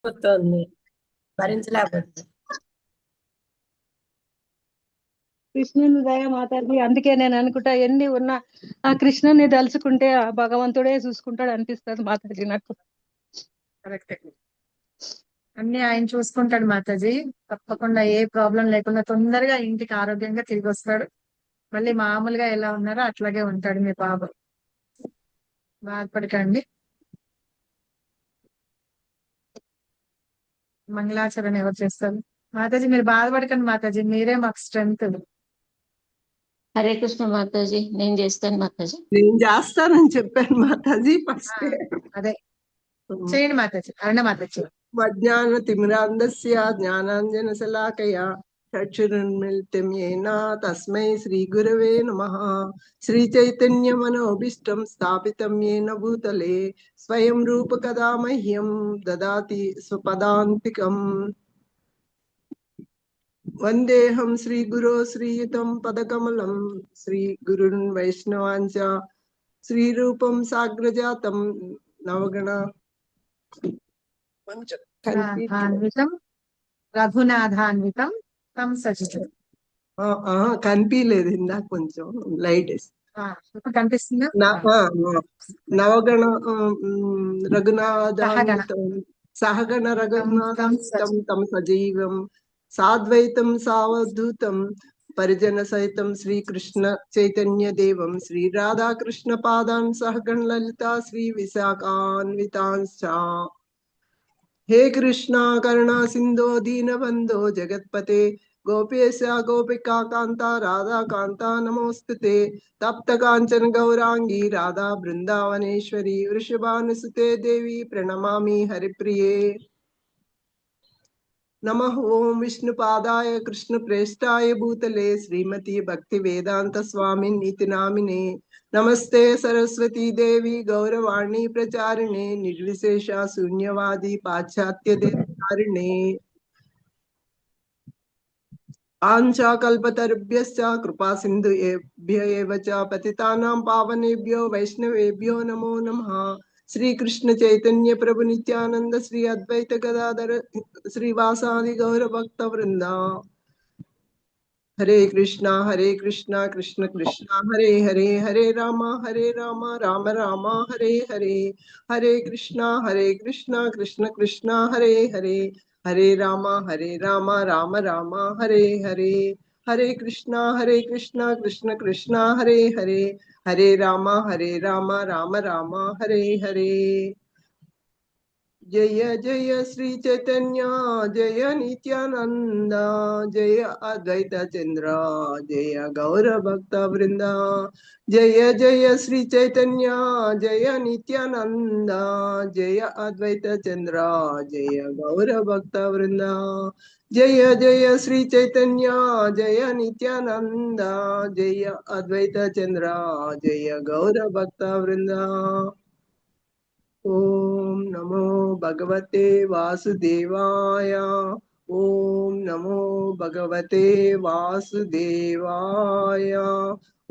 పోతోంది భరించలేకపోతుంది. కృష్ణుని దయ మాతాజీ. అందుకే నేను అనుకుంటా ఎన్ని ఉన్నా ఆ కృష్ణుని తలుచుకుంటే ఆ భగవంతుడే చూసుకుంటాడు అనిపిస్తుంది మాతాజీ నాకు. కరెక్ట్. అన్ని ఆయన చూసుకుంటాడు మాతాజీ. తప్పకుండా ఏ ప్రాబ్లం లేకుండా తొందరగా ఇంటికి ఆరోగ్యంగా తిరిగి వస్తాడు. మళ్ళీ మామూలుగా ఎలా ఉన్నారో అట్లాగే ఉంటాడు మీ బాబు. బాధపడకండి. మంగళాచరణ ఎవరు చేస్తారు? మాతాజీ మీరు బాధపడకండి మాతాజీ, మీరే మాకు స్ట్రెంగ్త్. హరే కృష్ణ మాతాజీ. నేను చేస్తాను మాతాజీ. నేను చేస్తానని చెప్పాను మాతాజీ ఫస్ట్. అదే చేయండి మాతాజీ. అరుణ మాతాజీ. అజ్ఞాన తిమిరాంధస్య జ్ఞానాంజన శలాకయ చక్షురున్మిలితం యేన తస్మై శ్రీ గురవే నమః. శ్రీ చైతన్య మనోభీష్టం స్థాపితం యేన భూతలే స్వయం రూప కదా మహ్యం దదాతి స్వపదాంతికం. వందేహం శ్రీ గురో శ్రీయుతం పదకమలం శ్రీ గురున్ వైష్ణవాంచ శ్రీ రూపం సాగ్రజాతం నవగణ రఘునాథాన్వితం తం సజితం. కనిపించలేదు ఇందాక కొంచెం లైట్ కనిపిస్తుందా? నవగణ రఘునాథాన్వితం సహగణ రఘునాథం తం సజీవం సాద్వైతం సావధూతం పరిజన సహితం శ్రీకృష్ణ చైతన్య దేవం శ్రీ రాధాకృష్ణ పాదాన్ సహగణ లలితా శ్రీ విశాఖాన్వితాంశ్చ. హే కృష్ణ కరుణా సింధో దీనబంధో జగత్పతే గోపేశ గోపికా కాంత రాధా కాంత నమోస్తుతే. తప్త కాంచన గౌరాంగి రాధా బృందావనేశ్వరి వృషభానుసుతే దేవి ప్రణమామి హరిప్రియే. నమః ఓం విష్ణుపాదాయ కృష్ణ ప్రేష్టాయ భూతలే శ్రీమతి భక్తి వేదాంత స్వామిన్ ఇతి నామినే. నమస్తే సరస్వతీ దేవి గౌరవాణి ప్రచారిణే నిర్విశేష శూన్యవాది పాశ్చాత్య దేశారిణే. ఆంచా కల్పతరుభ్యశ్చ కృపా సింధుభ్య ఏవ చ పతితానాం పావనేభ్యో వైష్ణవేభ్యో నమో నమః. శ్రీకృష్ణ చైతన్య ప్రభు నిత్యానంద శ్రీ అద్వైత గదాధర శ్రీవాసాది గౌర భక్త వృంద. హరే కృష్ణ కృష్ణ కృష్ణ హరే హరే హరే రామ రామ రామ హరే హరే. హరే కృష్ణ కృష్ణ కృష్ణ హరే హరే హరే రామ రామ రామ హరే హరే. హరే కృష్ణ కృష్ణ కృష్ణ హరే హరే హరే రామ రామ రామ హరే హరే. జయ జయ శ్రీ చైతన్య జయ నిత్యానంద జయ అద్వైత చంద్ర జయ గౌర భక్త వృంద. జయ జయ శ్రీ చైతన్య జయ నిత్యానంద జయ అద్వైత చంద్ర జయ గౌర భక్త వృంద. జయ జయ శ్రీ చైతన్య జయ నిత్యానంద జయ అద్వైత చంద్ర జయ గౌర భక్త వృంద. ఓం నమో భగవతే వాసుదేవాయ. ఓం నమో భగవతే వాసుదేవాయ.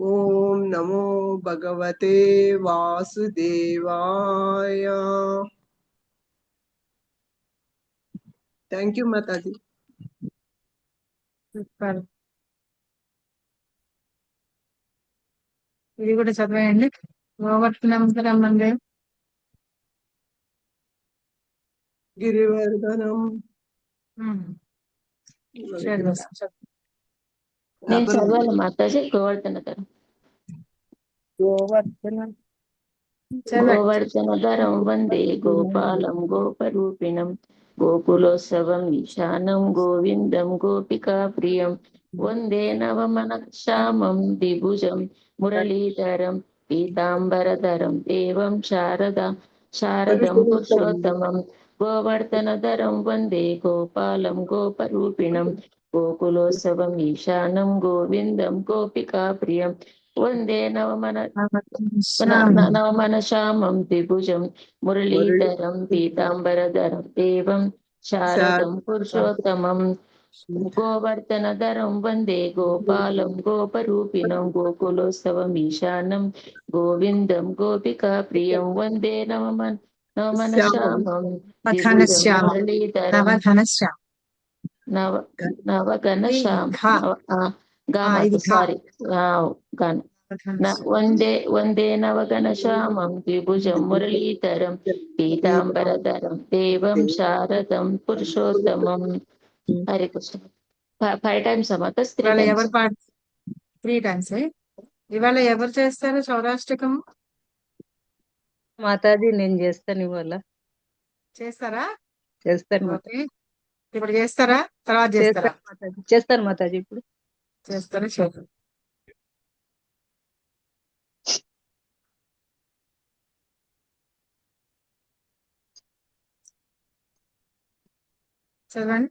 ఓం నమో భగవతే వాసుదేవాయ. Thank you Mataji. సూపర్. ఇది కూడా చదివేయండి. గోవర్ధనం మందే గిరివర్ధనం. నేను చదవాలి మాతాజీ. గోవర్ధనధరం. గోవర్ధనధరం వందే గోపాలం గోపరూపిణం గోకులోత్సవం ఈశానం గోవిందం గోపికా ప్రియం వందే నవమన శ్యామం ద్విభుజం మురళీధరం పీతాంబరధరం దేవం శారదం పురుషోత్తమం గోవర్ధనధరం వందే గోపాలం గోపరూపిణం గోకులోత్సవం ఈశానం గోవిందం గోపికా ప్రియం వందే నవమన శ్యామం ద్విభుజం మురళీధరం పీతాంబరధరం దేవం శారదం పురుషోత్తమం గోవర్ధనధరం వందే గోపాలం గోపరూపిణం గోకులోత్సవం ఈశానం గోవిందం గోపికా ప్రియం వందే నవమనశ్యామం ఘనశ్యామం మురళీధరం నవఘనశ్యామం నవ నవఘనశ్యాం ఘ గామతు ఇది ఘ సారీ గాన వందే వందే నవఘనశ్యామం ద్విభుజం మురళీధరం పీతాంబరధరం దేవం శారదం పురుషోత్తమం. హరే కృష్ణ. 5 times అమ్మా, 3 ఇవాళ times. ఎవరు 3 times ఇవాళ ఎవరు చేస్తారు సౌరాష్ట్రకం? మాతాజీ నేను చేస్తాను ఇవాళ. చేస్తారా? చేస్తాను ఓకే, ఇప్పుడు చేస్తారా తర్వాత చేస్తారా? మాతాజీ. చేస్తాను మాతాజీ ఇప్పుడు. చేస్తారా? చేస్తారు. చదవండి.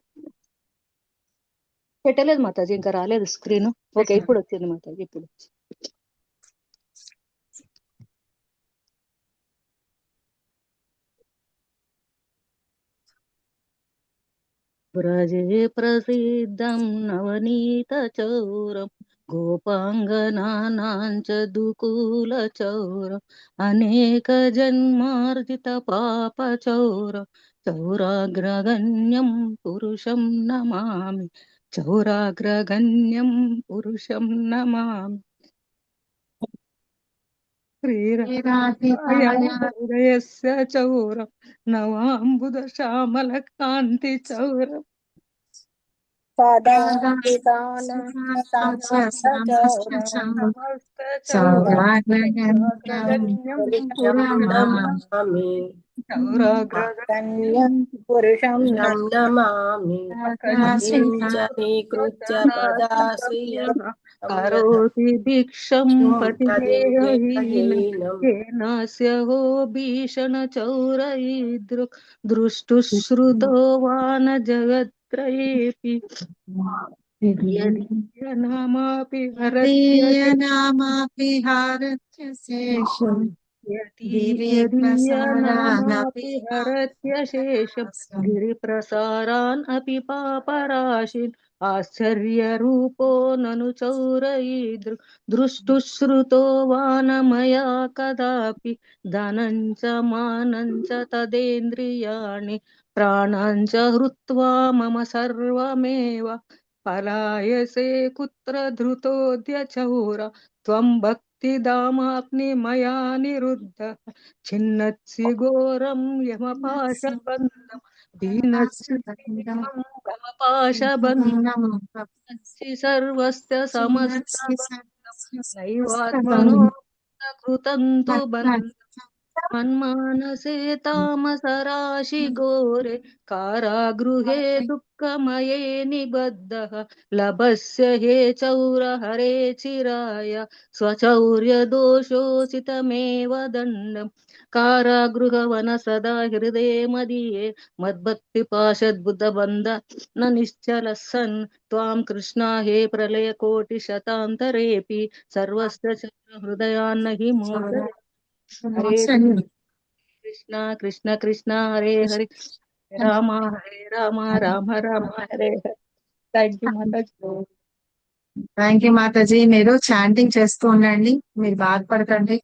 పెట్టలేదు మాతాజీ, ఇంకా రాలేదు స్క్రీన్. ఓకే, ఇప్పుడు వచ్చింది మాతాజీ, ఇప్పుడు వచ్చింది. వ్రజే ప్రసిద్ధం నవనీత చౌరం గోపాంగనానాంచ దుకూల చౌరం అనేక జన్మార్జిత పాప చౌరం చౌరాగ్రగణ్యం పురుషం నమామి. చౌరాగ్రగణ్యం పురుషం నమామి. శ్రీరాధయస్య చౌరం నవాంబుద శ్యామల కాంతి చౌరం సమస్త చౌరాగ్రగణ్యం కన్యం పురుషం నమామి. పంచమీకృత్య పదాశ్రియం కరోతి భిక్షం పతిదేహీనస్య హో భీషణ చౌరైదృక్ దృష్టుశ్రుతో వాన జగత్రయేపి నామాపి నామాపి హారత్య శేషం నామాపి హరత్య శేషం గిరి ప్రసారాన్ అపి పాపరాశిన్ ఆశ్చర్య రూపో నను చౌరయీదృ దృష్టుశ్రుతో వానమయా కదాపి ధనంచ మానంచ తదేంద్రియాణి ప్రాణాంచ హృత్వా మమ సర్వమేవ పలాయసే కుత్ర ధృతోద్య చౌర త్వం భక్తిదామాప్ని మయా నిరుద్ధ చిన్నత్సి ఘోరం యమపాశబంధం దీనస్య భవపాశబంధం సర్వస్య సమస్త నైవాత్మనో కృతంతు బంధం మన్మానసే తామసరాశి ఘోరే కారాగృహే దుఃఖమయే నిబద్ధః లభస్య హే చౌర హరే చిరాయ స్వచౌర్య దోషోసితమేవ దండం కారాగృహవన సదా హృదయ మదీయే మద్భక్తి పాశద్బుద్ధ బంధ న నిశ్చల సన్ త్వాం కృష్ణ హే ప్రళయ కోటి శతాంతరేపి సర్వస్య చౌర హృదయాన్న హి మోచ. Hare Krishna Krishna Krishna Hare Hare Rama Hare Rama Rama Rama Hare Hare. Thank you Mataji. Thank you Mataji. మీరు చాంటింగ్ చేస్తూ ఉండండి, మీరు బాధపడకండి.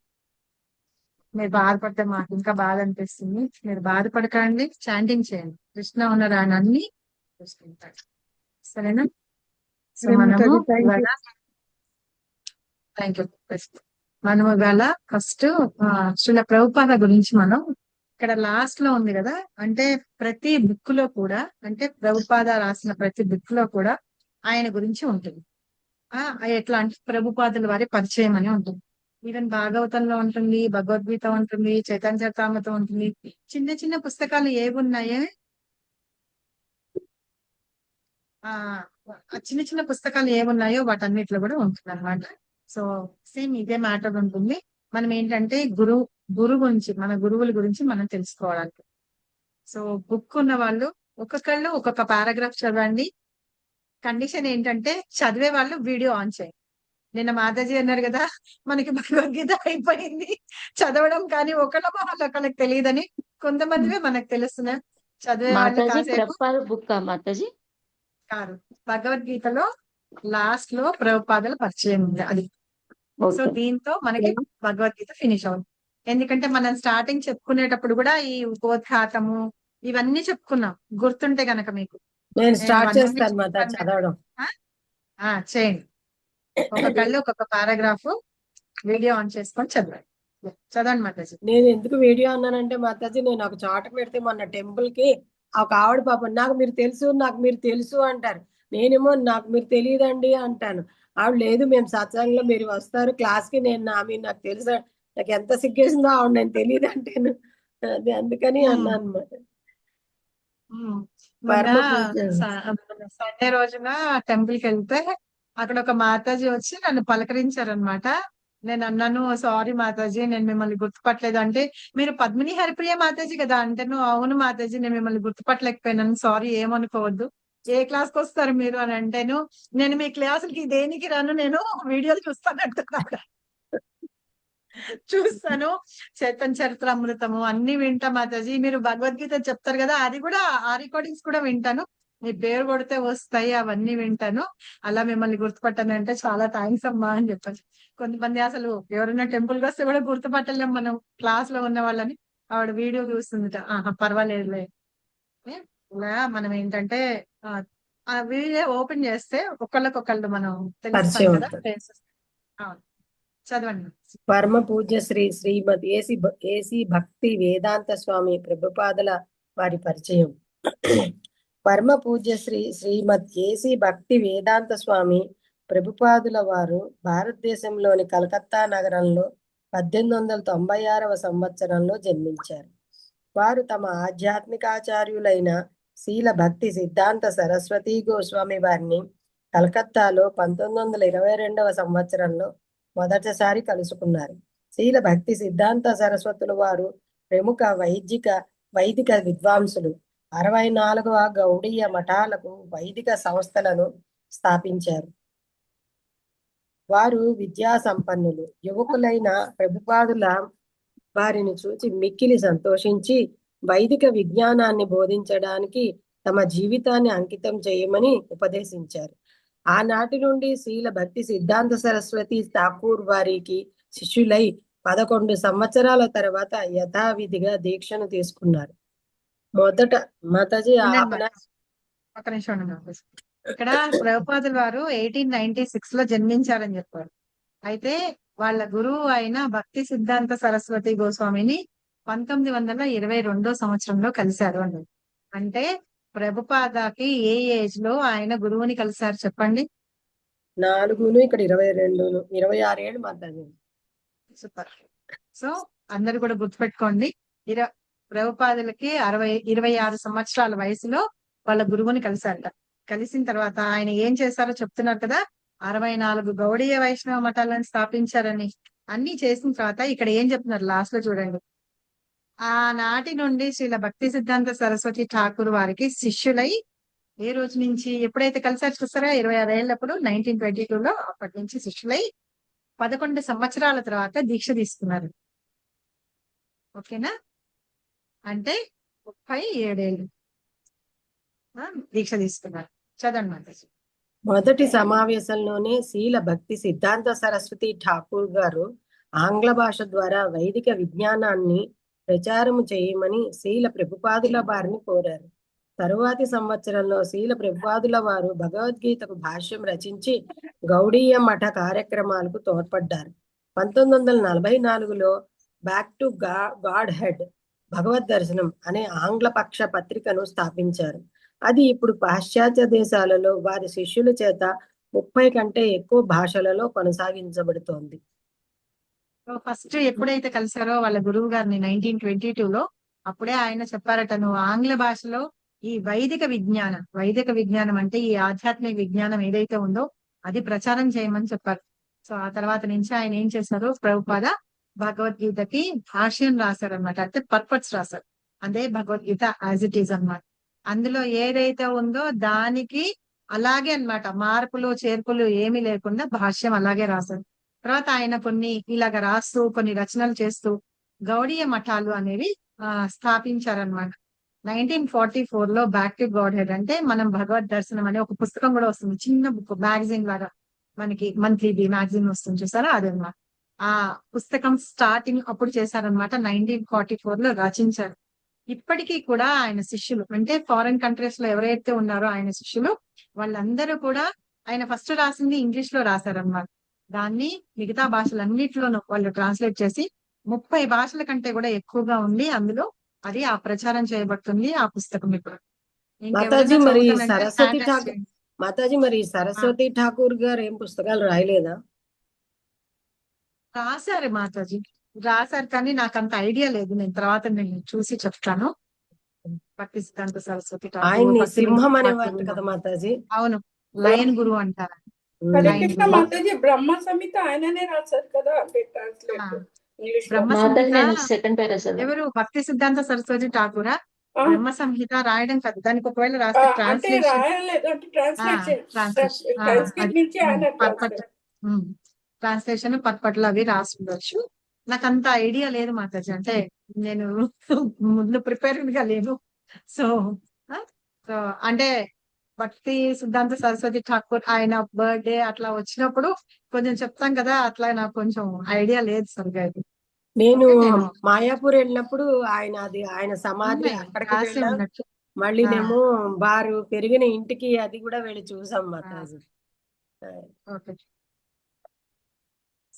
మీరు బాధపడితే మాకు ఇంకా బాధ అనిపిస్తుంది. మీరు బాధపడకండి, చాంటింగ్ చేయండి. కృష్ణ ఉన్న అన్ని చూసుకుంటాడు. సరేనా? సో మనము థ్యాంక్ యూ. మనము ఇవాళ ఫస్ట్ శ్రీల ప్రభుపాద గురించి మనం ఇక్కడ లాస్ట్ లో ఉంది కదా, అంటే ప్రతి బుక్ లో కూడా, అంటే ప్రభుపాద రాసిన ప్రతి బుక్ లో కూడా ఆయన గురించి ఉంటుంది. ఎట్లా అంటే ప్రభుపాదుల వారి పరిచయం అని ఉంటుంది. ఈవెన్ భాగవతంలో ఉంటుంది, భగవద్గీత ఉంటుంది, చైతన్య చరితామృత ఉంటుంది. చిన్న చిన్న పుస్తకాలు ఏమున్నాయో చిన్న చిన్న పుస్తకాలు ఏమున్నాయో వాటన్నిటిలో కూడా ఉంటుంది అనమాట. సో సేమ్ ఇదే మ్యాటర్ ఉంటుంది. మనం ఏంటంటే గురువు గురించి, మన గురువుల గురించి మనం తెలుసుకోవడానికి. సో బుక్ ఉన్న వాళ్ళు ఒక్కొక్కళ్ళు ఒక్కొక్క పారాగ్రాఫ్ చదవండి. కండిషన్ ఏంటంటే చదివే వాళ్ళు వీడియో ఆన్ చేయండి. నిన్న మాతాజీ అన్నారు కదా, మనకి భగవద్గీత అయిపోయింది చదవడం, కానీ ఒకళ్ళకి తెలియదని కొంతమందివే మనకు తెలుస్తున్నాయి. చదివే వాళ్ళు కాసేపు మాతాజీ కాదు. భగవద్గీతలో లాస్ట్ లో ప్రభుపాదల పరిచయం ఉంది అది. సో దీంతో మనకి భగవద్గీత ఫినిష్ అవుతుంది. ఎందుకంటే మనం స్టార్టింగ్ చెప్పుకునేటప్పుడు కూడా ఈ ఉపోద్ఘాతము ఇవన్నీ చెప్పుకున్నాం, గుర్తుంటే గనక మీకు. నేను నేను స్టార్ట్ అవన్నీ చేస్తాను మాత చెప్తాను కదా. చదవడం. చేయండి. ఒక్కొక్కళ్ళు ఒక్కొక్క పారాగ్రాఫ్ వీడియో ఆన్ చేసుకొని చదవండి. చదవండి మాతాజీ. నేను ఎందుకు వీడియో అన్నానంటే మాతాజీ, నేను ఒక చాట పెడితే మొన్న టెంపుల్ కి ఒక ఆవిడ పాపం నాకు మీరు తెలుసు అంటారు. నేనేమో నాకు మీరు తెలియదండి అంటాను. ఆవిడ లేదు మేము సత్సంగంలో మీరు వస్తారు క్లాస్ కి, నాకు తెలుసు. నాకు ఎంత సిగ్గేసిందో ఆవిడ నేను తెలియదు అంటాను. అది అందుకని అన్నాను అనమాట. మొన్న పూజ సండే రోజున టెంపుల్ కి వెళ్తే అక్కడ ఒక మాతాజీ వచ్చి నన్ను పలకరించారనమాట. నేను అన్నాను, సారీ మాతాజీ నేను మిమ్మల్ని గుర్తుపట్టలేదు అంటే, మీరు పద్మిని హరిప్రియ మాతాజీ కదా అంటే, నువ్వు అవును మాతాజీ నేను మిమ్మల్ని గుర్తుపట్టలేకపోయినాను, సారీ ఏమనుకోవద్దు, ఏ క్లాస్ కి వస్తారు మీరు అని అంటేను, నేను మీ క్లాసులకి దేనికి రాను, నేను వీడియోలు చూస్తానంటున్నాను. చూస్తాను, చైతన్య చరిత్రామృతము అన్ని వింటా మాతాజీ, మీరు భగవద్గీత చెప్తారు కదా అది కూడా, ఆ రికార్డింగ్స్ కూడా వింటాను, మీ పేరు కొడితే వస్తాయి అవన్నీ వింటాను, అలా మిమ్మల్ని గుర్తుపట్టాను అంటే చాలా థ్యాంక్స్ అమ్మా అని చెప్పాను. కొంతమంది అసలు ఎవరైనా టెంపుల్ కి వస్తే కూడా గుర్తుపట్టలేం మనం క్లాస్ లో ఉన్న వాళ్ళని. ఆవిడ వీడియో చూస్తుందిట, ఆహా పర్వాలేదులే. ఇలా మనం ఏంటంటే ఆ వీడియో ఓపెన్ చేస్తే ఒకళ్ళకొకళ్ళు మనం తెలుస్తాం పరిచయం కదా. అవుతుంది. చదవండి. పరమ పూజ్య శ్రీమతి ఏసి భక్తి వేదాంత స్వామి ప్రభుపాదుల వారి పరిచయం. పరమ పూజ్య శ్రీమతి ఏసి భక్తి వేదాంత స్వామి ప్రభుపాదుల వారు భారతదేశంలోని కలకత్తా నగరంలో 1896వ సంవత్సరంలో జన్మించారు. వారు తమ ఆధ్యాత్మికాచార్యులైన శీల భక్తి సిద్ధాంత సరస్వతి గోస్వామి వారిని కలకత్తాలో 1922వ సంవత్సరంలో మొదటిసారి కలుసుకున్నారు. శీల భక్తి సిద్ధాంత సరస్వతుల వారు ప్రముఖ వైదిక విద్వాంసులు. 64వ గౌడీయ మఠాలకు వైదిక సంస్థలను స్థాపించారు. వారు విద్యా సంపన్నులు. యువకులైన ప్రభుపాదుల వారిని చూచి మిక్కిలి సంతోషించి వైదిక విజ్ఞానాన్ని బోధించడానికి తమ జీవితాన్ని అంకితం చేయమని ఉపదేశించారు. ఆనాటి నుండి శీల భక్తి సిద్ధాంత సరస్వతి ఠాకూర్ వారికి శిష్యులై 11 సంవత్సరాల తర్వాత యథావిధిగా దీక్షను తీసుకున్నారు. మొదట మాతాజీ ఒక నిమిషం ఉండండి. ఇక్కడ ప్రభుపాదుల వారు 1896 లో జన్మించారని చెప్పారు. అయితే వాళ్ళ గురువు అయిన భక్తి సిద్ధాంత సరస్వతి గోస్వామిని 1922 సంవత్సరంలో కలిశారు అన్నారు. అంటే ప్రభుపాదకి ఏ ఏజ్ లో ఆయన గురువుని కలిశారు చెప్పండి? 4 ఇక్కడ 22 26 ఏళ్ళు మాతాజీ. సూపర్. సో అందరు కూడా గుర్తుపెట్టుకోండి, ప్రభుపాదులకి 26 సంవత్సరాల వయసులో వాళ్ళ గురువుని కలిశారట. కలిసిన తర్వాత ఆయన ఏం చేశారో చెప్తున్నారు కదా, 64 గౌడీయ వైష్ణవ మఠాలను స్థాపించారని. అన్ని చేసిన తర్వాత ఇక్కడ ఏం చెప్తున్నారు లాస్ట్ లో చూడండి. ఆనాటి నుండి శ్రీల భక్తి సిద్ధాంత సరస్వతి ఠాకూర్ వారికి శిష్యులై ఏ రోజు నుంచి ఎప్పుడైతే కలిసారు చూస్తారా 26 ఏళ్ళప్పుడు 1922లో, అప్పటి నుంచి శిష్యులై 11 సంవత్సరాల తర్వాత దీక్ష తీసుకున్నారు. ఓకేనా? అంటే 37 ఏళ్ళు దీక్ష తీసుకున్నారు. చదవండి మాతాజీ. మొదటి సమావేశంలోనే శీల భక్తి సిద్ధాంత సరస్వతి ఠాకూర్ గారు ఆంగ్ల భాష ద్వారా వైదిక విజ్ఞానాన్ని ప్రచారము చేయమని శీల ప్రభుపాదుల వారిని కోరారు. తరువాతి సంవత్సరంలో శీల ప్రభుపాదుల వారు భగవద్గీతకు భాష్యం రచించి గౌడీయ మఠ కార్యక్రమాలకు తోడ్పడ్డారు. 1944లో బ్యాక్ టు గాడ్ హెడ్ భగవద్ దర్శనం అనే ఆంగ్ల పక్ష పత్రికను స్థాపించారు. అది ఇప్పుడు పాశ్చాత్య దేశాలలో వారి శిష్యుల చేత 30 కంటే ఎక్కువ భాషలలో కొనసాగించబడుతోంది. ఫస్ట్ ఎప్పుడైతే కలిసారో వాళ్ళ గురువు గారిని 1922లో, అప్పుడే ఆయన చెప్పారట, నువ్వు ఆంగ్ల భాషలో ఈ వైదిక విజ్ఞానం అంటే ఈ ఆధ్యాత్మిక విజ్ఞానం ఏదైతే ఉందో అది ప్రచారం చేయమని చెప్పారు. సో ఆ తర్వాత నుంచి ఆయన ఏం చేశారు, ప్రభుపాద భగవద్గీతకి భాష్యం రాశారు అనమాట. అంటే పర్పస్ రాశారు. అదే భగవద్గీత యాజ్ ఇట్ ఈజ్ అన్నమాట. అందులో ఏదైతే ఉందో దానికి అలాగే అన్నమాట, మార్పులు చేర్పులు ఏమీ లేకుండా భాష్యం అలాగే రాశారు. తర్వాత ఆయన ఇలాగ రాస్తూ కొన్ని రచనలు చేస్తూ గౌడీయ మఠాలు అనేవి స్థాపించారనమాట. 1944లో బ్యాక్ టు గాడ్ హెడ్ అంటే మనం భగవద్ దర్శనం అనే ఒక పుస్తకం కూడా వస్తుంది, చిన్న బుక్ మ్యాగజైన్ లాగా, మనకి మంత్లీ మ్యాగజైన్ వస్తుంది చూసారా, అదనమాట. ఆ పుస్తకం స్టార్టింగ్ అప్పుడు చేశారనమాట. 1944 లో రచించారు. ఇప్పటికీ కూడా ఆయన శిష్యులు అంటే ఫారిన్ కంట్రీస్ లో ఎవరైతే ఉన్నారో ఆయన శిష్యులు వాళ్ళందరూ కూడా ఆయన ఫస్ట్ రాసింది ఇంగ్లీష్ లో రాశారనమాట. దాన్ని మిగతా భాషలన్నిటిలోనూ వాళ్ళు ట్రాన్స్లేట్ చేసి 30 భాషల కంటే కూడా ఎక్కువగా ఉంది అందులో. అది ఆ ప్రచారం చేయబడుతుంది ఆ పుస్తకం ఇప్పుడు. మాతాజీ ఇంకెవరైనా మరి చదువుతానంటే సరస్వతి హ్యాండ్ రైస్ ఠాకూర్ చేయండి. మాతాజీ మరి సరస్వతి ఠాకూర్ గారు ఏం పుస్తకాలు రాయలేదా? రాశారు మాతాజీ, రాశారు కానీ నాకు అంత ఐడియా లేదు. నేను చూసి చెప్తాను. భక్తి సిద్ధాంత సరస్వతి ఠాకూర్, ఆయన్ని భక్తి సింహం వినోద్ అనేవారు ఠాకూర్. కదా మాతాజీ. అవును, లయన్ గురువు అంటారు. హరే లయన్ కృష్ణ గురువు. మాతాజీ, బ్రహ్మ సంహిత ఆయననే రాశారు కదా అంటే ట్రాన్స్లేట్ ఇంగ్లీష్ లో. బ్రహ్మ మాతాజీ సంహిత నేను సెకండ్ పేరా చదివాను. ఎవరు? భక్తి సిద్ధాంత సరస్వతి ఠాకూరా? ఆ, బ్రహ్మ సంహిత రాయడం కాదు, దానికి ఒకవేళ ఆ, రాస్తే అంటే ట్రాన్స్లేషన్. రాయలేదు అంటే ట్రాన్స్లేట్ ట్రాన్స్లేషన్ సంస్కృత్ నుంచి ఆయన పర్పట్ ట్రాన్స్లేషన్ పర్పట్లు అవి రాసి ఉండొచ్చు. నాకు అంత ఐడియా లేదు మాతాజీ, అంటే నేను ముందు ప్రిపేర్డ్ గా లేను. సో సో అంటే భక్తి సిద్ధాంత సరస్వతి ఠాకూర్ ఆయన బర్త్డే అట్లా వచ్చినప్పుడు కొంచెం చెప్తాం కదా, అట్లా నాకు కొంచెం ఐడియా లేదు సరిగా ఇది. నేను ఓకే, నేను మాయాపూర్ వెళ్ళినప్పుడు ఆయన సమాధి ఉన్నాయి, అక్కడికి రాసి వెళ్ళాం. ఉండొచ్చు. మళ్ళీనేమో వారు పెరిగిన ఇంటికి అది కూడా వెళ్ళి చూసాం Mataji. Okay.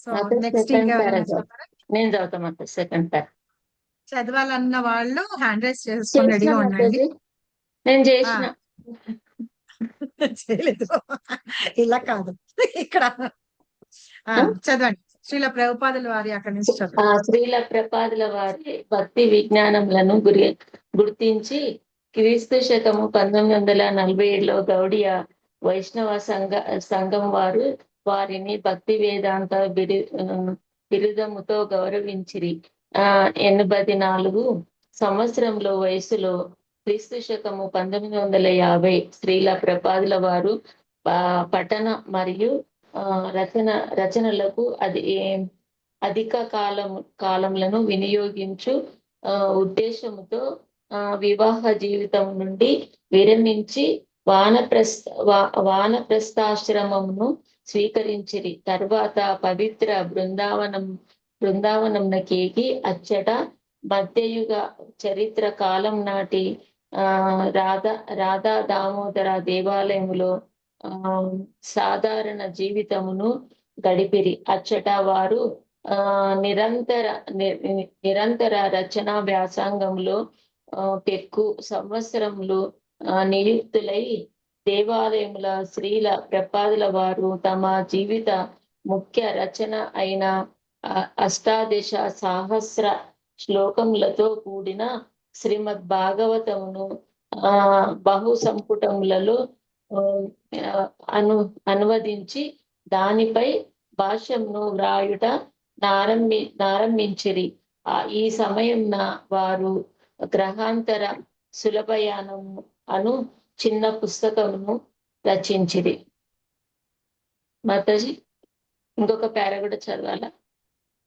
So Mataji next second పేరా ఇంకెవరైనా చదువు. చదువుతారా? నేను చదువుతా మాతాజీ సెకండ్ పేరా. చదవాలన్న వాళ్ళు హ్యాండ్ రైస్ చేసుకొని చేసిన రెడీగా ఉండండి. మాతాజీ, నేను చేసిన. చేయలేదు, ఇలా కాదు ఇక్కడ. చదవండి, శ్రీల ప్రభుపాదుల వారి అక్కడి నుంచి చదవండి. శ్రీల ప్రపాదుల వారి భక్తి విజ్ఞానములను గుర్తించి క్రీస్తు శకము 1947లో గౌడియ వైష్ణవ సంఘం వారు వారిని భక్తి వేదాంత బిరుదముతో గౌరవించిరి. 84 సంవత్సరంలో వయసులో క్రీస్తు శకము 1950 శ్రీల ప్రపాదుల వారు పఠన మరియు రచనలకు అధిక కాలములను వినియోగించు ఉద్దేశముతో వివాహ జీవితం నుండి విరమించి వానప్రస్థాశ్రమమును స్వీకరించిరి. తర్వాత పవిత్ర బృందావనంకేగి అచ్చట మధ్యయుగ చరిత్ర కాలం నాటి రాధా దామోదర దేవాలయములో సాధారణ జీవితమును గడిపిరి. అచ్చట వారు నిరంతర రచనా వ్యాసంగంలో పెక్కు సంవత్సరములు నియుక్తులై దేవాలయముల శ్రీల ప్రపాదుల వారు తమ జీవిత ముఖ్య రచన అయిన అష్టాదశ సహస్ర శ్లోకములతో కూడిన శ్రీమద్ భాగవతమును బహు సంపుటములలో అనువదించి దానిపై భాష్యంను వ్రాయుట నారంభించిరి. ఈ సమయంన వారు గ్రహాంతర సులభయానము అను చిన్న పుస్తకమును రచించిరి. మాతాజీ ఇంకొక పేరా కూడా చదవాలా?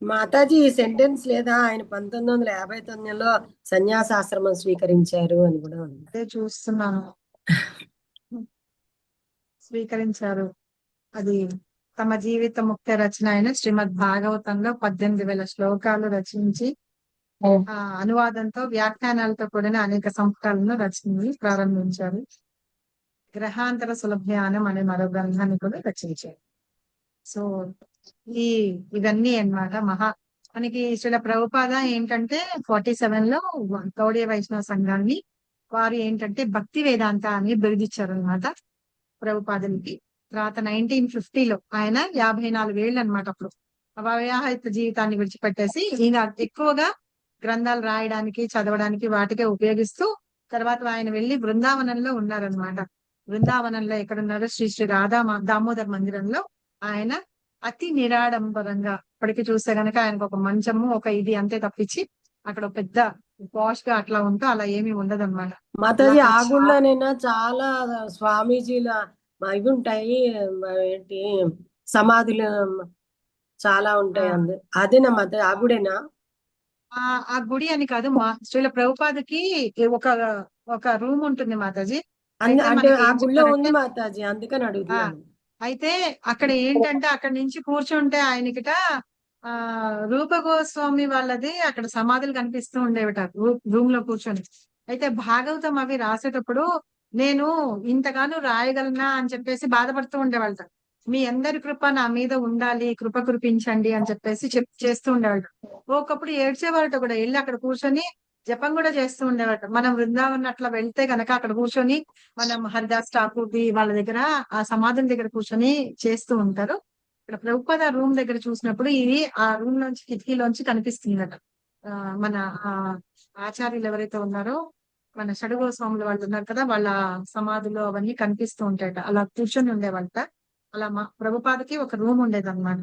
మాతాజీ ఈ సెంటెన్స్ లేదా ఆయన 1959లో సన్యాసాశ్రమం స్వీకరించారు అని కూడా ఉంది. అదే చూస్తున్నాను, స్వీకరించారు. అది తమ జీవిత ముఖ్య రచన అయిన శ్రీమద్ భాగవతంలో 18,000 శ్లోకాలు రచించి అనువాదంతో వ్యాఖ్యానాలతో కూడిన అనేక సంపుటాలను ప్రారంభించారు. గ్రహాంతర సులభ్యానం అనే మరో గ్రంథాన్ని కూడా రచించారు. సో ఇవన్నీ అన్నమాట. మనకి శ్రీల ప్రభుపాద ఏంటంటే 47లో గౌడీయ వైష్ణవ సంఘాన్ని వారు ఏంటంటే భక్తి వేదాంత అని బిరుదిచ్చారు అనమాట ప్రభుపాదులకి. తర్వాత 1950లో ఆయన 54 ఏళ్ళు అనమాట. అప్పుడు అవివాహిత జీవితాన్ని విడిచిపెట్టేసి ఈయన ఎక్కువగా గ్రంథాలు రాయడానికి చదవడానికి వాటికే ఉపయోగిస్తూ తర్వాత ఆయన వెళ్ళి బృందావనంలో ఉన్నారనమాట. బృందావనంలో ఎక్కడున్నారో శ్రీ శ్రీ రాధా దామోదర్ మందిరంలో ఆయన అతి నిరాడంబరంగా ఇప్పటికీ చూస్తే గనక ఆయనకు ఒక మంచము ఒక ఇది అంతే తప్పించి అక్కడ పెద్ద పాష్ గా అట్లా ఉంటూ అలా ఏమీ ఉండదు అనమాట. మాతాజీ ఆ గుళ్ళోనైనా చాలా స్వామీజీల ఇవి ఉంటాయి, ఏంటి సమాధులు చాలా ఉంటాయి. అదేనా మాతాజీ ఆ గుడేనా? ఆ గుడి అని కాదు, మా శ్రీల ప్రభుపాదకి ఒక రూమ్ ఉంటుంది మాతాజీ. అంటే ఆ గుళ్ళో ఉంది మాతాజీ, అందుకని అడుగుతున్నాను. అయితే అక్కడ ఏంటంటే అక్కడి నుంచి కూర్చుంటే ఆయనకిట ఆ రూప గోస్వామి వాళ్ళది అక్కడ సమాధులు కనిపిస్తూ ఉండేవిట రూమ్ లో కూర్చొని. అయితే భాగవతం అవి రాసేటప్పుడు నేను ఇంతగానో రాయగలనా అని చెప్పేసి బాధపడుతూ ఉండేవాళ్ళట. మీ అందరి కృప నా మీద ఉండాలి, కృప కురిపించండి అని చెప్పేసి చేస్తూ ఉండేవాళ్ళట. ఒకప్పుడు ఏడ్చేవాళ్ళట కూడా, వెళ్ళి అక్కడ కూర్చొని జపం కూడా చేస్తూ ఉండేవాళ్ళట. మనం బృందావన్ అట్లా వెళ్తే గనక అక్కడ కూర్చొని మనం హరిదాస్ ఠాకూర్ది వాళ్ళ దగ్గర ఆ సమాధుల దగ్గర కూర్చొని చేస్తూ ఉంటారు. ఇక్కడ ప్రభుపాద రూమ్ దగ్గర చూసినప్పుడు ఇది ఆ రూమ్ నుంచి కిటికీలోంచి కనిపిస్తుందట. మన ఆ ఆచార్యులు ఎవరైతే ఉన్నారో మన షడుగోస్వాములు వాళ్ళు ఉన్నారు కదా, వాళ్ళ సమాధులు అవన్నీ కనిపిస్తూ ఉంటాయట. అలా కూర్చొని ఉండేవాళ్ళట. అలా మా ప్రభుపాదకి ఒక రూమ్ ఉండేది అనమాట.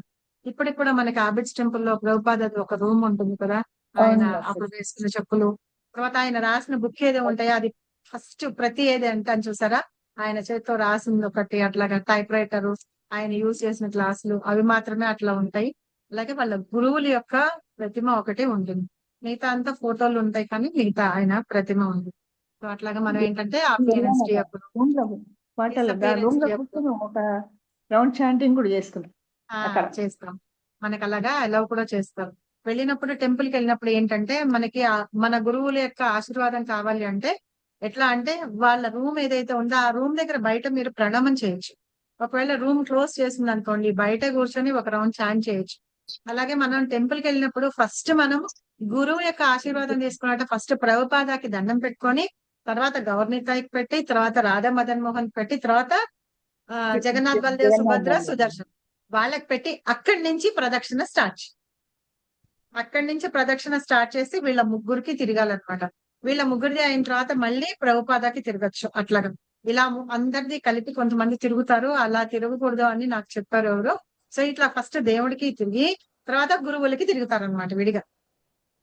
ఇప్పటికి కూడా మనకి ఆబిడ్స్ టెంపుల్ లో ప్రభుపాదకి ఒక రూమ్ ఉంటుంది కదా, ఆయన అప్పుడు వేసుకున్న చెప్పులు, తర్వాత ఆయన రాసిన బుక్ ఏదో ఉంటాయో అది ఫస్ట్ ప్రతి ఏది అంటాను చూసారా, ఆయన చేతితో రాసింది ఒకటి, అట్లాగా టైప్ రైటర్, ఆయన యూజ్ చేసిన క్లాసులు అవి మాత్రమే అట్లా ఉంటాయి. అలాగే వాళ్ళ గురువుల యొక్క ప్రతిమ ఒకటే ఉంటుంది. మిగతా అంతా ఫోటోలు ఉంటాయి కానీ మిగతా ఆయన ప్రతిమ ఉంది. సో అట్లాగా మనం ఏంటంటే అపియరెన్స్ డే అప్పుడు రూమ్ లో కూర్చొని ఒక రౌండ్ చాంటింగ్ కూడా చేసుకుంటాం అక్కడ. చేస్తాం. మనకి అలాగా అలౌ కూడా చేస్తాం. వెళ్ళినప్పుడు టెంపుల్ కి వెళ్ళినప్పుడు ఏంటంటే మనకి మన గురువుల యొక్క ఆశీర్వాదం కావాలి అంటే ఎట్లా అంటే వాళ్ళ రూమ్ ఏదైతే ఉందో ఆ రూమ్ దగ్గర బయట మీరు ప్రణామం చేయొచ్చు. ఒకవేళ రూమ్ క్లోజ్ చేసింది అనుకోండి, బయట కూర్చొని ఒక రౌండ్ చాంట్ చేయొచ్చు. అలాగే మనం టెంపుల్ కి వెళ్ళినప్పుడు ఫస్ట్ మనం గురువు యొక్క ఆశీర్వాదం తీసుకున్నట్టు ఫస్ట్ ప్రభుపాదాకి దండం పెట్టుకొని, తర్వాత గవర్నీతాయికి పెట్టి, తర్వాత రాధా మదన్ మోహన్ పెట్టి, తర్వాత జగన్నాథ్ బలదేవ్ సుభద్ర సుదర్శన్ వాళ్ళకి పెట్టి అక్కడి నుంచి ప్రదక్షిణ స్టార్ట్ చేసి వీళ్ళ ముగ్గురికి తిరగాలన్నమాట. వీళ్ళ ముగ్గురిది అయిన తర్వాత మళ్ళీ ప్రభుపాదాకి తిరగచ్చు. అట్లాగా ఇలా అందరిది కలిపి కొంతమంది తిరుగుతారు. అలా తిరగకూడదు అని నాకు చెప్పారు ఎవరు. సో ఇట్లా ఫస్ట్ దేవుడికి తిరిగి తర్వాత గురువులకి తిరుగుతారనమాట విడిగా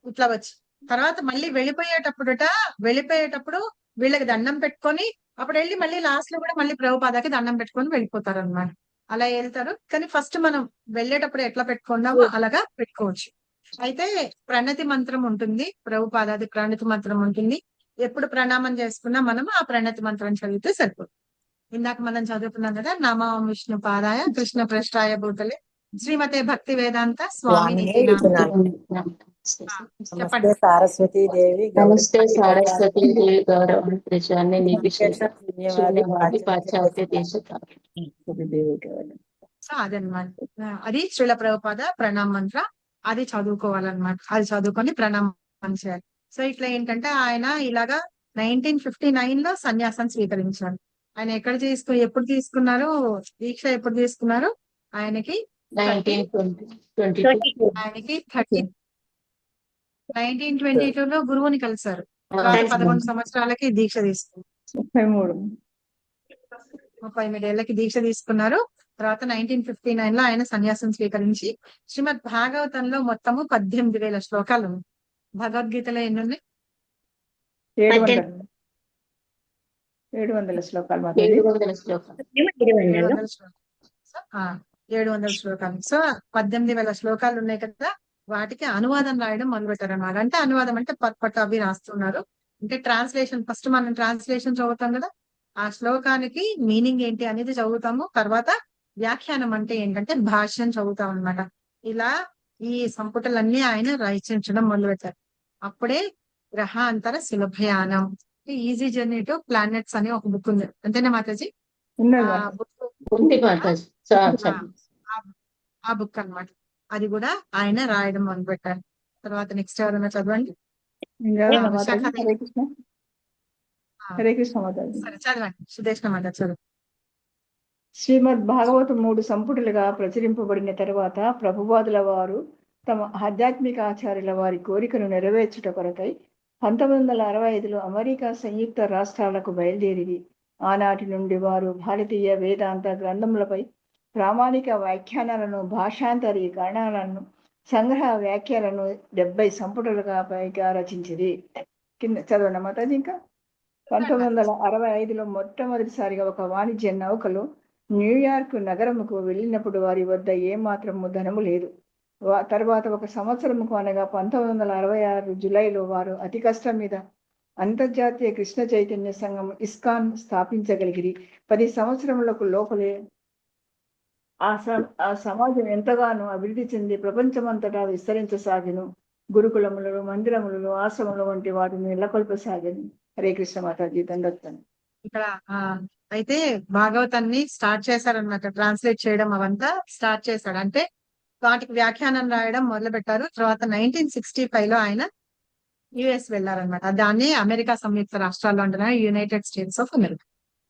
ఇట్లా వచ్చి. తర్వాత మళ్ళీ వెళ్ళిపోయేటప్పుడు వీళ్ళకి దండం పెట్టుకొని అప్పుడు వెళ్ళి మళ్ళీ లాస్ట్ లో కూడా మళ్ళీ ప్రభుపాదాకి దండం పెట్టుకొని వెళ్ళిపోతారు అనమాట. అలా వెళ్తారు. కానీ ఫస్ట్ మనం వెళ్ళేటప్పుడు ఎట్లా పెట్టుకున్నామో అలాగా పెట్టుకోవచ్చు. అయితే ప్రణతి మంత్రం ఉంటుంది, ప్రభుపాదాది ప్రణతి మంత్రం ఉంటుంది. ఎప్పుడు ప్రణామం చేసుకున్నా మనం ఆ ప్రణతి మంత్రం చదివితే సరిపోతుంది. ఇందాక మనం చదువుకున్నాం కదా, నమో విష్ణు పాదాయ కృష్ణ పృష్ఠాయ భూతలే శ్రీమతే భక్తి వేదాంత స్వామి చెప్పండి. సారస్వతి దేవి నమస్తే సారస్వతి దేవి గౌరవ ప్రజాన్ని నిర్విశేష పాశ్చాత్య దేశ సో అదనమాట. అది శ్రీల ప్రభుపాద ప్రణామ మంత్ర, అది చదువుకోవాలన్నమాట. అది చదువుకొని ప్రణామం చేయాలి. సో ఇట్లా ఏంటంటే ఆయన ఇలాగా 1959 లో సన్యాసం స్వీకరించారు. ఆయన ఎప్పుడు తీసుకున్నారు దీక్ష, ఎప్పుడు తీసుకున్నారు? ఆయనకి 1922 లో గురువుని కలిశారు. తర్వాత 11 సంవత్సరాలకి దీక్ష తీసుకున్నారు. 33 ఏళ్ళకి దీక్ష తీసుకున్నారు. తర్వాత 1959 లో ఆయన సన్యాసం స్వీకరించి శ్రీమద్ భాగవతంలో మొత్తము 18,000 శ్లోకాలు ఉన్నాయి. భగవద్గీతలో ఎన్ని ఉన్నాయి? 700 శ్లోకాలు. 700 శ్లోకాలు. సో 18,000 శ్లోకాలు ఉన్నాయి కదా, వాటికి అనువాదం రాయడం మొదలుపెట్టారు అన్నమాట. అంటే అనువాదం అంటే పట్టు అవి రాస్తున్నారు. అంటే ట్రాన్స్లేషన్, ఫస్ట్ మనం ట్రాన్స్లేషన్ చదువుతాం కదా, ఆ శ్లోకానికి మీనింగ్ ఏంటి అనేది చదువుతాము. తర్వాత వ్యాఖ్యానం అంటే ఏంటంటే భాష్యం చదువుతాం అన్నమాట. ఇలా ఈ సంపుటలన్నీ ఆయన రచించడం మొదలుపెట్టారు. అప్పుడే గ్రహాంతర సులభయానం, ఈజీ జర్నీ టు ప్లానెట్స్ అని ఒక బుక్ ఉంది. అంతేనా మాతాజీ? ఆ బుక్ అన్నమాట. అది కూడా ఆయన రాయడం మొదలుపెట్టారు. తర్వాత నెక్స్ట్ ఎవరైనా చదవండి. హరే కృష్ణ మాతాజీ. సరే చదవండి. సుదేష్ణ మాత చదువు. శ్రీమద్ భాగవతం 3 సంపుటులుగా ప్రచురింపబడిన తరువాత ప్రభుపాదుల వారు తమ ఆధ్యాత్మిక ఆచార్యుల వారి కోరికను నెరవేర్చుట కొరకై 1965లో అమెరికా సంయుక్త రాష్ట్రాలకు బయలుదేరి ఆనాటి నుండి వారు భారతీయ వేదాంత గ్రంథములపై ప్రామాణిక వ్యాఖ్యానాలను, భాషాంతరి గణాలను, సంగ్రహ వ్యాఖ్యలను 70 సంపుటులుగా పైగా రచించింది. కింద చదవండి మాతాజీ. ఇంకా 1965లో మొట్టమొదటిసారిగా ఒక వాణిజ్య నౌకలో న్యూయార్క్ నగరముకు వెళ్ళినప్పుడు వారి వద్ద ఏమాత్రము ధనము లేదు. తర్వాత 1 సంవత్సరముకు అనగా 1966 జూలైలో వారు అతి కష్టం మీద అంతర్జాతీయ కృష్ణ చైతన్య సంఘం ఇస్కాన్ స్థాపించగలిగిరి. 10 సంవత్సరములకు లోపలే ఆ సమాజం ఎంతగానో అభివృద్ధి చెంది ప్రపంచమంతటా విస్తరించసాగెను. గురుకులములను, మందిరములను, ఆశ్రమములు వంటి వాటిని నెలకొల్పసాగెను. హరే కృష్ణ మాతాజీ, దండోత్తరం. ఇక్కడ అయితే భాగవతాన్ని స్టార్ట్ చేశారనమాట. ట్రాన్స్లేట్ చేయడం అవంతా స్టార్ట్ చేశాడు. అంటే వాటికి వ్యాఖ్యానం రాయడం మొదలు పెట్టారు. తర్వాత 1965 లో ఆయన యుఎస్ వెళ్ళారనమాట. దాన్ని అమెరికా సంయుక్త రాష్ట్రాల్లో అంటున్నారు, United states of America.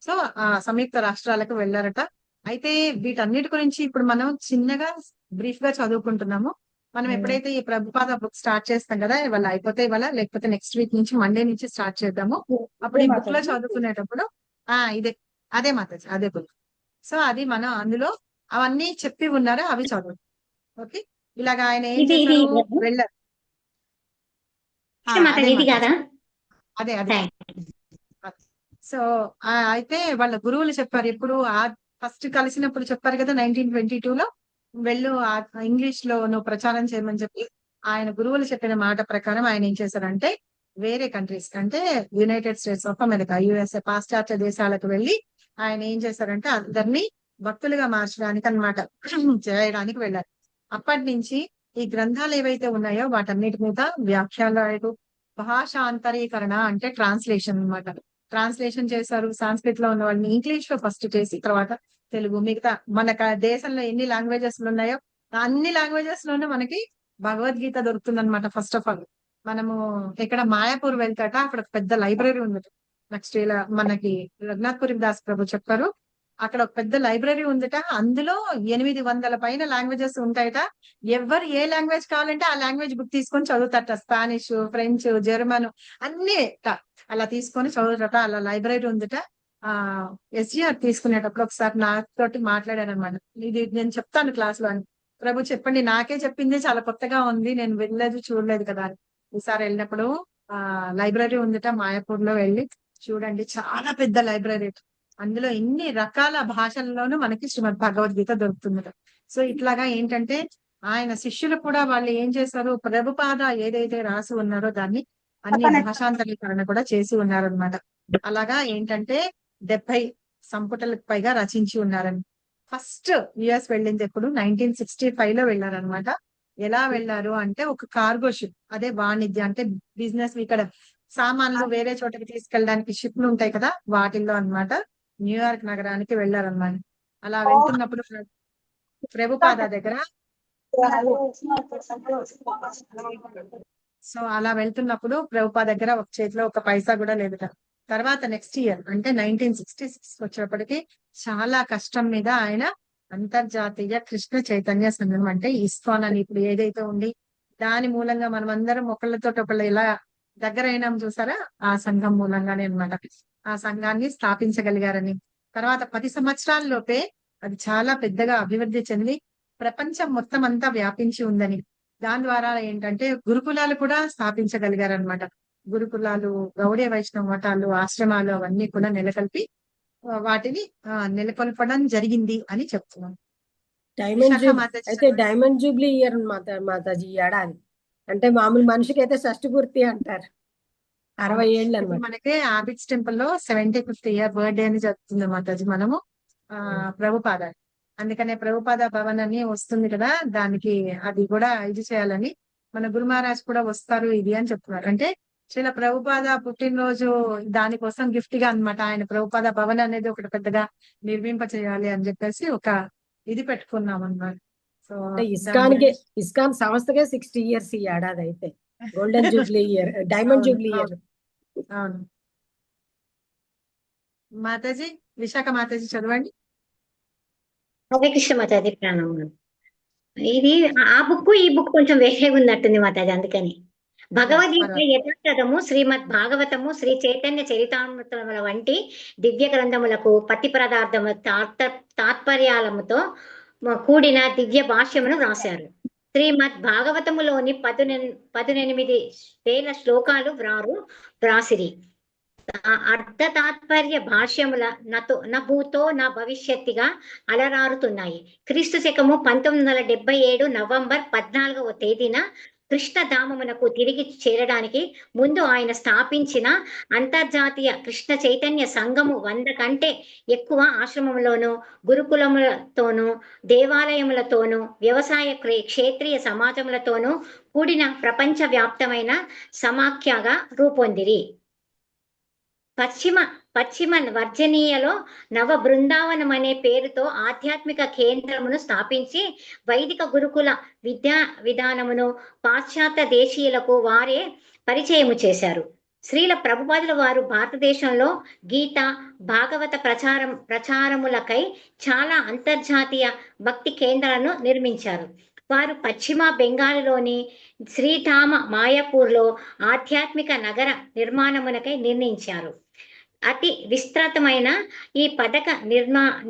So ఆ సంయుక్త రాష్ట్రాలకు వెళ్ళారట. అయితే వీటన్నిటి గురించి ఇప్పుడు మనం చిన్నగా బ్రీఫ్ గా చదువుకుంటున్నాము. మనం ఎప్పుడైతే ఈ ప్రభుపాద బుక్ స్టార్ట్ చేస్తాం కదా, ఇవాళ అయిపోతే ఇవాళ, లేకపోతే నెక్స్ట్ వీక్ నుంచి మండే నుంచి స్టార్ట్ చేద్దాము. అప్పుడు ఈ బుక్ లో చదువుకునేటప్పుడు అదే మాతాజీ, అదే బుక్. సో అది మనం అందులో అవన్నీ చెప్పి ఉన్నారు, అవి చదువు. ఓకే, ఇలాగా ఆయన ఏం చేశారు, వెళ్ళారు. అదే అదే. సో అయితే వాళ్ళ గురువులు చెప్పారు, ఎప్పుడు ఫస్ట్ కలిసినప్పుడు చెప్పారు కదా 1922 లో, వెళ్ళు ఇంగ్లీష్ లో నువ్వు ప్రచారం చేయమని చెప్పి ఆయన గురువులు చెప్పిన మాట ప్రకారం ఆయన ఏం చేశారంటే వేరే కంట్రీస్ అంటే United states of America, USA, పాశ్చాత్య దేశాలకు వెళ్ళి ఆయన ఏం చేశారంటే అందరినీ భక్తులుగా మార్చడానికి అన్నమాట చేయడానికి వెళ్ళారు. అప్పటి నుంచి ఈ గ్రంథాలు ఏవైతే ఉన్నాయో వాటన్నిటి మీద వ్యాఖ్యానాలు, భాషాంతరీకరణ అంటే ట్రాన్స్లేషన్ అన్నమాట. ట్రాన్స్లేషన్ చేశారు. సంస్కృత్ లో ఉన్న వాళ్ళని ఇంగ్లీష్ లో ఫస్ట్ చేసి తర్వాత తెలుగు, మిగతా మన దేశంలో ఎన్ని లాంగ్వేజెస్ ఉన్నాయో అన్ని లాంగ్వేజెస్ లోనే మనకి భగవద్గీత దొరుకుతుంది అనమాట. ఫస్ట్ ఆఫ్ ఆల్ మనము ఇక్కడ మాయాపూర్ వెళ్తాట, అక్కడ పెద్ద లైబ్రరీ ఉంది. నెక్స్ట్ ఇలా మనకి రఘునాథ్పురి దాస్ ప్రభు చెప్పారు, అక్కడ ఒక పెద్ద లైబ్రరీ ఉందట. అందులో 800 పైన లాంగ్వేజెస్ ఉంటాయట. ఎవరు ఏ లాంగ్వేజ్ కావాలంటే ఆ లాంగ్వేజ్ బుక్ తీసుకొని చదువుతారట. స్పానిష్, ఫ్రెంచ్, జర్మన్ అన్ని అలా తీసుకొని చదువుతారట. అలా లైబ్రరీ ఉందట. ఎస్జిఆర్ తీసుకునేటప్పుడు ఒకసారి నాతోటి మాట్లాడారనమాట. ఇది నేను చెప్తాను క్లాస్ లో అని. ప్రభు చెప్పండి, నాకే చెప్పింది చాలా కొత్తగా ఉంది, నేను వెళ్ళలేదు చూడలేదు కదా అని. ఈసారి వెళ్ళినప్పుడు లైబ్రరీ ఉందట మాయాపూర్ లో, వెళ్ళి చూడండి, చాలా పెద్ద లైబ్రరీ. అందులో ఎన్ని రకాల భాషల్లోనూ మనకి శ్రీమద్ భగవద్గీత దొరుకుతుందట. సో ఇట్లాగా ఏంటంటే ఆయన శిష్యులు కూడా వాళ్ళు ఏం చేశారు, ప్రభుపాద ఏదైతే రాసి ఉన్నారో దాన్ని అన్ని భాషాంతరీకరణ కూడా చేసి ఉన్నారనమాట. అలాగా ఏంటంటే 70 సంపుటలకు పైగా రచించి ఉన్నారని. ఫస్ట్ యుఎస్ వెళ్ళింది ఎప్పుడు 1965 లో వెళ్ళారనమాట. ఎలా వెళ్ళారు అంటే ఒక కార్గో షిప్, అదే వాణిజ్య అంటే బిజినెస్, ఇక్కడ సామాన్లు వేరే చోటకి తీసుకెళ్ళడానికి షిప్లు ఉంటాయి కదా, వాటిల్లో అన్నమాట న్యూయార్క్ నగరానికి వెళ్ళారన్నమాట. అలా వెళ్తున్నప్పుడు ప్రభుపాద దగ్గర అలా వెళ్తున్నప్పుడు ప్రభుపాద దగ్గర ఒక చేతిలో ఒక పైసా కూడా లేదుట. తర్వాత నెక్స్ట్ ఇయర్ అంటే 1966 వచ్చేప్పటికి చాలా కష్టం మీద ఆయన అంతర్జాతీయ కృష్ణ చైతన్య సంఘం అంటే ఇస్కాన్ అని ఇప్పుడు ఏదైతే ఉంది, దాని మూలంగా మనం అందరం ఒకళ్ళతో ఒకళ్ళు ఇలా దగ్గర అయినాం చూసారా, ఆ సంఘం మూలంగానే అన్నమాట ఆ సంఘాన్ని స్థాపించగలిగారని. తర్వాత 10 సంవత్సరాల్లోపే అది చాలా పెద్దగా అభివృద్ధి చెంది ప్రపంచం మొత్తం అంతా వ్యాపించి ఉందని. దాని ద్వారా ఏంటంటే గురుకులాలు కూడా స్థాపించగలిగారనమాట. గురుకులాలు, గౌడీయ వైష్ణవ మఠాలు, ఆశ్రమాలు అవన్నీ కూడా నెలకొల్పి వాటిని నెలకొల్పడం జరిగింది అని చెప్తున్నాం. అయితే డైమండ్ జూబ్లీ ఇయర్ మాతాజీ ఏడాది అంటే మామూలు మనిషికి అయితే షష్ఠి పూర్తి అంటారు, 60 ఏళ్ళు అనమాట. మనకి ఆబిడ్స్ టెంపుల్ లో 75th ఇయర్ బర్త్డే అని జరుగుతుంది మాతాజీ మనము ప్రభుపాద. అందుకనే ప్రభుపాద భవన్ అని వస్తుంది కదా, దానికి అది కూడా ఇది చేయాలని మన గురు మహారాజ్ కూడా వస్తారు ఇది అని చెప్తున్నారు. అంటే శ్రీల ప్రభుపాద పుట్టినరోజు దానికోసం గిఫ్ట్ గా అన్నమాట. ఆయన ప్రభుపాద భవన్ అనేది ఒకటి పెద్దగా నిర్మింప చేయాలి అని చెప్పేసి ఒక ఇది పెట్టుకున్నాం అన్నమాట. సో ఇస్కాన్ సంస్థకే 60 ఇయర్స్ ఈ ఏడాది అయితే golden Jubilee year, diamond Jubilee year. అవును మాతాజీ, విశాఖ మాతాజీ చదవండి. హరే కృష్ణ మాతాజీ, ప్రణామం. ఇది ఆ బుక్ ఈ బుక్ కొంచెం వేరేగా ఉన్నట్టుంది మాతాజీ, అందుకని. భగవద్గీత యథాతథము, శ్రీమద్ భాగవతము, శ్రీ చైతన్య చరితామృతముల వంటి దివ్య గ్రంథములకు పతి పదార్థము తాత్పర్యాలముతో కూడిన దివ్య భాష్యమును రాశారు. శ్రీమద్ భాగవతములోని 18,000 శ్లోకాలు వ్రాసిరి. అర్థ తాత్పర్య భాష్యముల నభూతో నా భవిష్యత్తుగా అలరారుతున్నాయి. క్రీస్తు శకము 1977 నవంబర్ 14వ తేదీన కృష్ణధామమునకు తిరిగి చేరడానికి ముందు ఆయన స్థాపించిన అంతర్జాతీయ కృష్ణ చైతన్య సంఘము 100 కంటే ఎక్కువ ఆశ్రమములోను, గురుకులములతోనూ, దేవాలయములతోనూ, వ్యవసాయ క్షేత్రీయ సమాజములతోనూ కూడిన ప్రపంచవ్యాప్తమైన సమాఖ్యగా రూపొందిరి. పశ్చిమ వర్జనీయలో నవ బృందావనం అనే పేరుతో ఆధ్యాత్మిక కేంద్రమును స్థాపించి వైదిక గురుకుల విద్యా విధానమును పాశ్చాత్య దేశీయులకు వారే పరిచయము చేశారు. శ్రీల ప్రభుపాదుల వారు భారతదేశంలో గీత, భాగవత ప్రచారములకై చాలా అంతర్జాతీయ భక్తి కేంద్రాలను నిర్మించారు. వారు పశ్చిమ బెంగాల్లోని శ్రీధామ మాయాపూర్లో ఆధ్యాత్మిక నగర నిర్మాణమునకై నిర్ణయించారు. అతి విస్తృతమైన ఈ పథక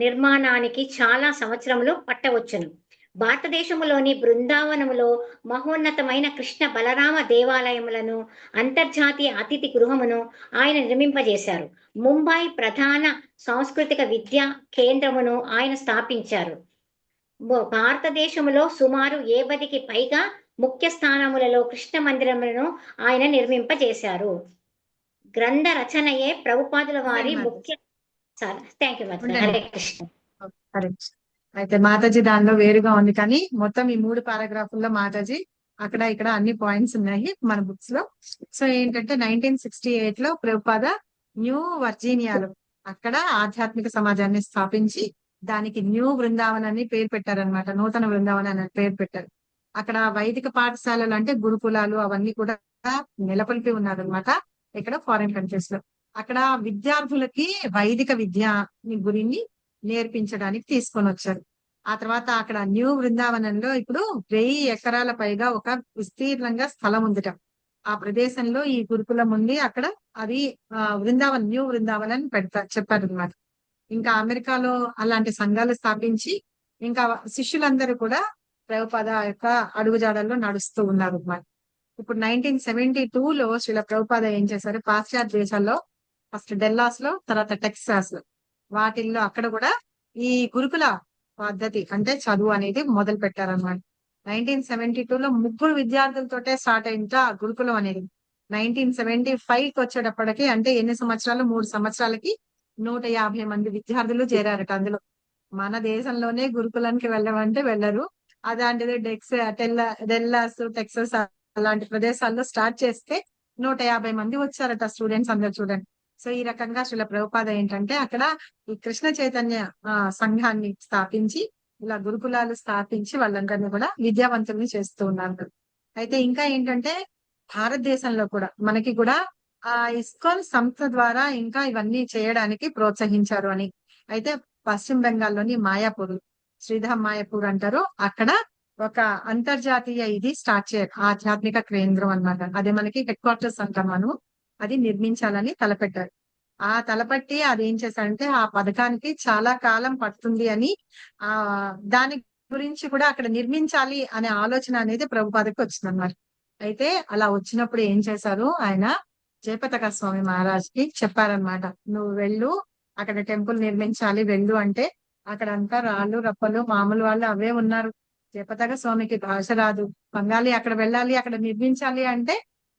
నిర్మాణానికి చాలా సంవత్సరములు పట్టవచ్చును. భారతదేశములోని బృందావనములో మహోన్నతమైన కృష్ణ బలరామ దేవాలయములను, అంతర్జాతీయ అతిథి గృహమును ఆయన నిర్మింపజేశారు. ముంబై ప్రధాన సాంస్కృతిక విద్యా కేంద్రమును ఆయన స్థాపించారు. భారతదేశంలో సుమారు 70కి పైగా ముఖ్య స్థానములలో కృష్ణ మందిరములను ఆయన నిర్మింపజేశారు. గ్రంథ రచనయే ప్రభుపాదుల వారి ముఖ్య. Thank you Mataji. హరే కృష్ణ. అయితే మాతాజీ దానిలో వేరుగా ఉంది, కానీ మొత్తం ఈ 3 పారాగ్రాఫుల్లో మాతాజీ అక్కడ ఇక్కడ అన్ని పాయింట్స్ ఉన్నాయి మన బుక్స్ లో. సో ఏంటంటే 1968 లో ప్రభుపాద న్యూ వర్జీనియాలో అక్కడ ఆధ్యాత్మిక సమాజాన్ని స్థాపించి దానికి న్యూ బృందావన్ అని పేరు పెట్టారనమాట. నూతన బృందావన్ అని పేరు పెట్టారు. అక్కడ వైదిక పాఠశాలలు అంటే గురుకులాలు అవన్నీ కూడా నెలకొల్పి ఉన్నారనమాట ఇక్కడ ఫారిన్ కంట్రీస్ లో. అక్కడ విద్యార్థులకి వైదిక విద్య గురిని నేర్పించడానికి తీసుకొని వచ్చారు. ఆ తర్వాత అక్కడ న్యూ బృందావనంలో ఇప్పుడు 1000 ఎకరాల పైగా ఒక విస్తీర్ణంగా స్థలం ఉందిట. ఆ ప్రదేశంలో ఈ గురుకులం ఉంది. అక్కడ అది బృందావన్, న్యూ బృందావన్ అని చెప్పారు అనమాట. ఇంకా అమెరికాలో అలాంటి సంఘాలు స్థాపించి ఇంకా శిష్యులందరూ కూడా ప్రభుపాద యొక్క అడుగుజాడల్లో నడుస్తూ ఉన్నారు అన్నమాట. ఇప్పుడు 1972లో శ్రీల ప్రభుపాద ఏం చేశారు, పాశ్చాత్య దేశాల్లో ఫస్ట్ డెల్లాస్ లో, తర్వాత టెక్సాస్ లో, వాటిల్లో అక్కడ కూడా ఈ గురుకుల పద్ధతి అంటే చదువు అనేది మొదలు పెట్టారన్నమాట. 1972లో 3 విద్యార్థులతోటే స్టార్ట్ అయింట గురుకులం అనేది. 1975కి వచ్చేటప్పటికి అంటే ఎన్ని సంవత్సరాలు, 3 సంవత్సరాలకి 150 మంది విద్యార్థులు చేరారట అందులో. మన దేశంలోనే గురుకులానికి వెళ్ళమంటే వెళ్ళరు, అలాంటిది డెల్లాస్, టెక్సస్ అలాంటి ప్రదేశాల్లో స్టార్ట్ చేస్తే 150 మంది వచ్చారట స్టూడెంట్స్ అందరు చూడండి. సో ఈ రకంగా శ్రీల ప్రభుపాద ఏంటంటే అక్కడ ఈ కృష్ణ చైతన్య సంఘాన్ని స్థాపించి ఇలా గురుకులాలు స్థాపించి వాళ్ళందరినీ కూడా విద్యావంతుల్ని చేస్తూ ఉన్నారు. అయితే ఇంకా ఏంటంటే భారతదేశంలో కూడా మనకి కూడా ఆ ఇస్కాన్ సంస్థ ద్వారా ఇంకా ఇవన్నీ చేయడానికి ప్రోత్సహించారు అని. అయితే పశ్చిమ బెంగాల్లోని మాయాపూర్, శ్రీధామ్ మాయాపూర్ అంటారు, అక్కడ ఒక అంతర్జాతీయ ఇది స్టార్ట్ చేయారు, ఆధ్యాత్మిక కేంద్రం అన్నమాట. అదే మనకి హెడ్ క్వార్టర్స్ అంటాం మనం, అది నిర్మించాలని తలపెట్టారు. ఆ తలపట్టి అది ఏం చేశారంటే ఆ పథకానికి చాలా కాలం పడుతుంది అని దాని గురించి కూడా అక్కడ నిర్మించాలి అనే ఆలోచన అనేది ప్రభుపాదకి వచ్చిందన్నమాట. అయితే అలా వచ్చినప్పుడు ఏం చేశారు, ఆయన జయపతాక స్వామి మహారాజ్ కి చెప్పారనమాట, నువ్వు వెళ్ళు అక్కడ టెంపుల్ నిర్మించాలి వెళ్ళు అంటే. అక్కడ అంతా రాళ్ళు రప్పలు మామూలు వాళ్ళు అవే ఉన్నారు. జయపతాక స్వామికి భాష రాదు, బెంగాలీ, అక్కడ వెళ్ళాలి అక్కడ నిర్మించాలి అంటే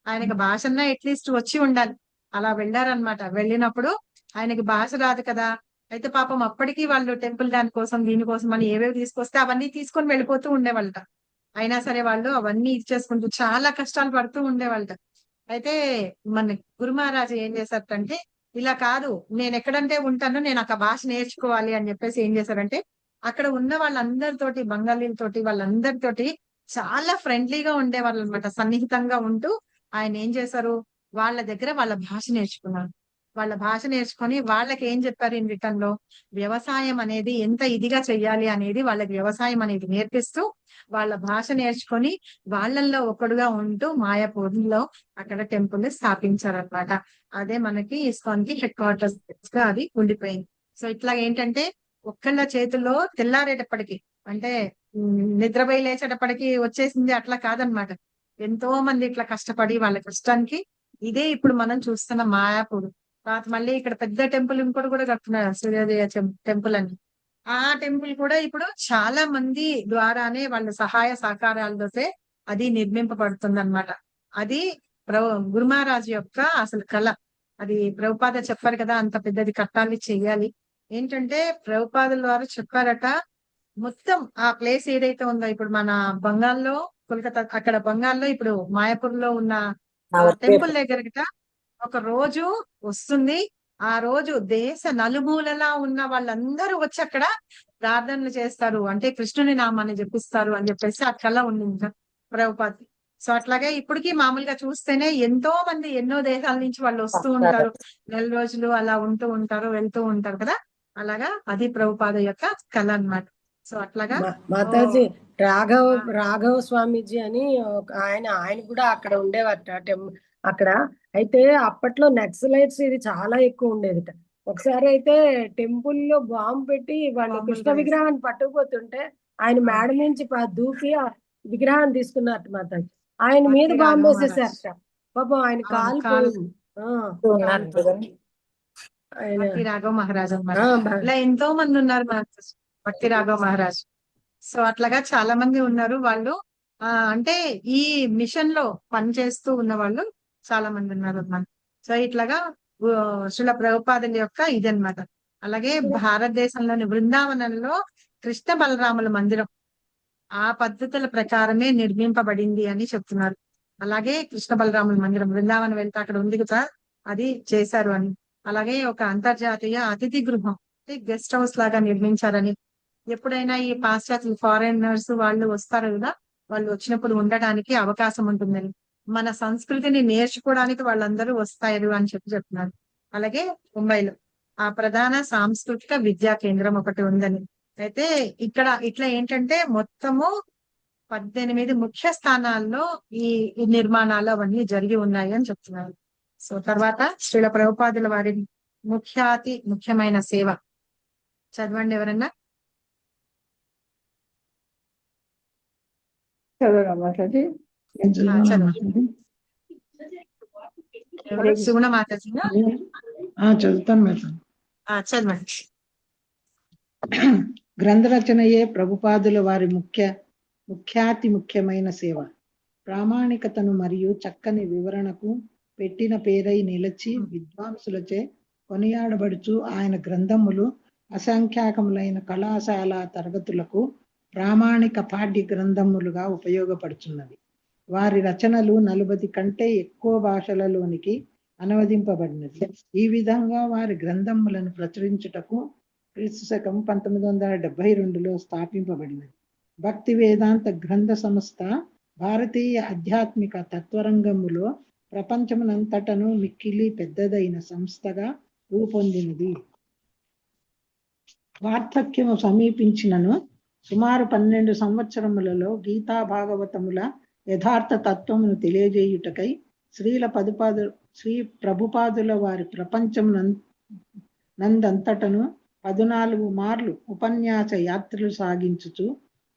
ఆయనకి భాషన్నా అట్లీస్ట్ వచ్చి ఉండాలి. అలా వెళ్ళారనమాట. వెళ్ళినప్పుడు ఆయనకి భాష రాదు కదా. అయితే పాపం అప్పటికి వాళ్ళు టెంపుల్ దానికోసం దీనికోసం అని ఏవేవి తీసుకొస్తే అవన్నీ తీసుకొని వెళ్ళిపోతూ ఉండేవాళ్ళట. అయినా సరే వాళ్ళు అవన్నీ ఇచ్చేసుకుంటూ చాలా కష్టాలు పడుతూ ఉండేవాళ్ళట. అయితే మన గురు మహారాజు ఏం చేశారంటే, ఇలా కాదు నేను ఎక్కడంటే ఉంటానో నేను ఆ భాష నేర్చుకోవాలి అని చెప్పేసి ఏం చేశారంటే అక్కడ ఉన్న వాళ్ళందరితోటి, బెంగాలీలతోటి వాళ్ళందరితోటి చాలా ఫ్రెండ్లీగా ఉండేవాళ్ళు అనమాట, సన్నిహితంగా ఉంటూ ఆయన ఏం చేశారు, వాళ్ళ దగ్గర వాళ్ళ భాష నేర్చుకున్నారు. వాళ్ళ భాష నేర్చుకొని వాళ్ళకి ఏం చెప్పారు ఇన్ రిటర్న్ లో, వ్యవసాయం అనేది ఎంత ఇదిగా చెయ్యాలి అనేది వాళ్ళకి వ్యవసాయం అనేది నేర్పిస్తూ వాళ్ళ భాష నేర్చుకొని వాళ్ళల్లో ఒకడుగా ఉంటూ మాయాపూర్లో అక్కడ టెంపుల్ స్థాపించారనమాట. అదే మనకి ఇస్కాన్ కి హెడ్ క్వార్టర్స్ గా అది ఉండిపోయింది. సో ఇట్లా ఏంటంటే ఒక్కళ్ళ చేతుల్లో తెల్లారేటప్పటికి అంటే నిద్రపోయి లేచేటప్పటికి వచ్చేసింది అట్లా కాదనమాట. ఎంతో మంది ఇట్లా కష్టపడి వాళ్ళ కష్టానికి ఇదే ఇప్పుడు మనం చూస్తున్న మాయాపూర్. తర్వాత మళ్ళీ ఇక్కడ పెద్ద టెంపుల్ ఇంకోటి కూడా కట్టున్నారు, సూర్యోదయ టెంపుల్ అని. ఆ టెంపుల్ కూడా ఇప్పుడు చాలా మంది ద్వారానే వాళ్ళ సహాయ సహకారాలతోటే అది నిర్మింపబడుతుంది అనమాట. అది గురు మహారాజ్ యొక్క అసలు కళ. అది ప్రభుపాద చెప్పారు కదా, అంత పెద్దది కట్టాలి, చెయ్యాలి. ఏంటంటే ప్రభుపాదుల వారు చెప్పారట, మొత్తం ఆ ప్లేస్ ఏదైతే ఉందో ఇప్పుడు మన బంగాల్లో, కోల్కతా అక్కడ బంగాల్లో ఇప్పుడు మాయాపూర్ లో ఉన్న టెంపుల్ దగ్గరట ఒక రోజు వస్తుంది. ఆ రోజు దేశ నలుమూలలా ఉన్న వాళ్ళందరూ వచ్చి అక్కడ ప్రార్థనలు చేస్తారు, అంటే కృష్ణుని నామాన్ని జపిస్తారు అని చెప్పేసి ఆ కళ ఉంది ఇంకా ప్రభుపాది. సో అట్లాగే ఇప్పటికీ మామూలుగా చూస్తేనే ఎంతో మంది ఎన్నో దేశాల నుంచి వాళ్ళు వస్తూ ఉంటారు, 4 రోజులు అలా ఉంటూ ఉంటారు, వెళ్తూ ఉంటారు కదా. అలాగా అది ప్రభుపాద యొక్క కళ అన్నమాట. సో అట్లాగా మాతాజీ రాఘవ స్వామీజీ అని ఆయన కూడా అక్కడ ఉండేవారట అక్కడ. అయితే అప్పట్లో నక్సలైట్స్ ఇది చాలా ఎక్కువ ఉండేదిట. ఒకసారి అయితే టెంపుల్ లో బాంబు పెట్టి వాళ్ళు కృష్ణ విగ్రహాన్ని పట్టుకుపోతుంటే ఆయన మేడ నుంచి దూకి ఆ విగ్రహాన్ని తీసుకున్నారట మాతాజీ. ఆయన మీద బాంబు వేసేసారట. పాపం ఆయన కాలు భక్తి రాఘవ మహారాజ్ అన్నమాట. ఇలా ఎంతో మంది ఉన్నారు భక్తి రాఘవ మహారాజ్. సో అట్లాగా చాలా మంది ఉన్నారు వాళ్ళు. అంటే ఈ మిషన్ లో పనిచేస్తూ ఉన్న వాళ్ళు చాలా మంది ఉన్నారు అన్నమాట. సో ఇట్లాగా శ్రీల ప్రభుపాదుల యొక్క ఇదన్నమాట. అలాగే భారతదేశంలోని బృందావనంలో కృష్ణ బలరాముల మందిరం ఆ పద్ధతుల ప్రకారమే నిర్మింపబడింది అని చెప్తున్నారు. అలాగే కృష్ణ బలరాముల మందిరం బృందావనం వెళ్తే అక్కడ ఉంది కదా, అది చేశారు అని. అలాగే ఒక అంతర్జాతీయ అతిథి గృహం, గెస్ట్ హౌస్ లాగా నిర్మించారని. ఎప్పుడైనా ఈ పాశ్చాత్య ఫారెనర్స్ వాళ్ళు వస్తారు కదా, వాళ్ళు వచ్చినప్పుడు ఉండడానికి అవకాశం ఉంటుందని, మన సంస్కృతిని నేర్చుకోవడానికి వాళ్ళందరూ వస్తారు అని చెప్తున్నారు. అలాగే ముంబైలో ఆ ప్రధాన సాంస్కృతిక విద్యా కేంద్రం ఒకటి ఉందని. అయితే ఇక్కడ ఇట్లా ఏంటంటే మొత్తము 18 ముఖ్య స్థానాల్లో ఈ నిర్మాణాలు అవన్నీ జరిగి ఉన్నాయి అని చెప్తున్నారు. సో తర్వాత శ్రీల ప్రభుపాదుల వారి ముఖ్యమైన సేవ చదవండి ఎవరన్నా. శివున మాతాజీ చదువుతాను మేడం. చదవండి. గ్రంథ రచనయే ప్రభుపాదుల వారి ముఖ్యమైన సేవ. ప్రామాణికతను మరియు చక్కని వివరణకు పెట్టిన పేరై నిలిచి విద్వాంసులచే కొనియాడబడుచు ఆయన గ్రంథములు అసంఖ్యాకములైన కళాశాల తరగతులకు ప్రామాణిక పాఠ్య గ్రంథములుగా ఉపయోగపడుచున్నవి. వారి రచనలు 40 కంటే ఎక్కువ భాషలలోనికి అనువదింపబడినది. ఈ విధంగా వారి గ్రంథములను ప్రచురించుటకు క్రీస్తుశకం 1972లో స్థాపింపబడినది. భక్తి వేదాంత గ్రంథ సంస్థ భారతీయ ఆధ్యాత్మిక తత్వరంగములో ప్రపంచమునంతటను మిక్కిలి పెద్దదైన సంస్థగా రూపొందినది. వార్ధక్యము సమీపించినను సుమారు 12 సంవత్సరములలో గీతా భాగవతముల యథార్థ తత్వమును తెలియజేయుటకై శ్రీ ప్రభుపాదుల వారి ప్రపంచం నందంతటను 14 మార్లు ఉపన్యాస యాత్రలు సాగించుచు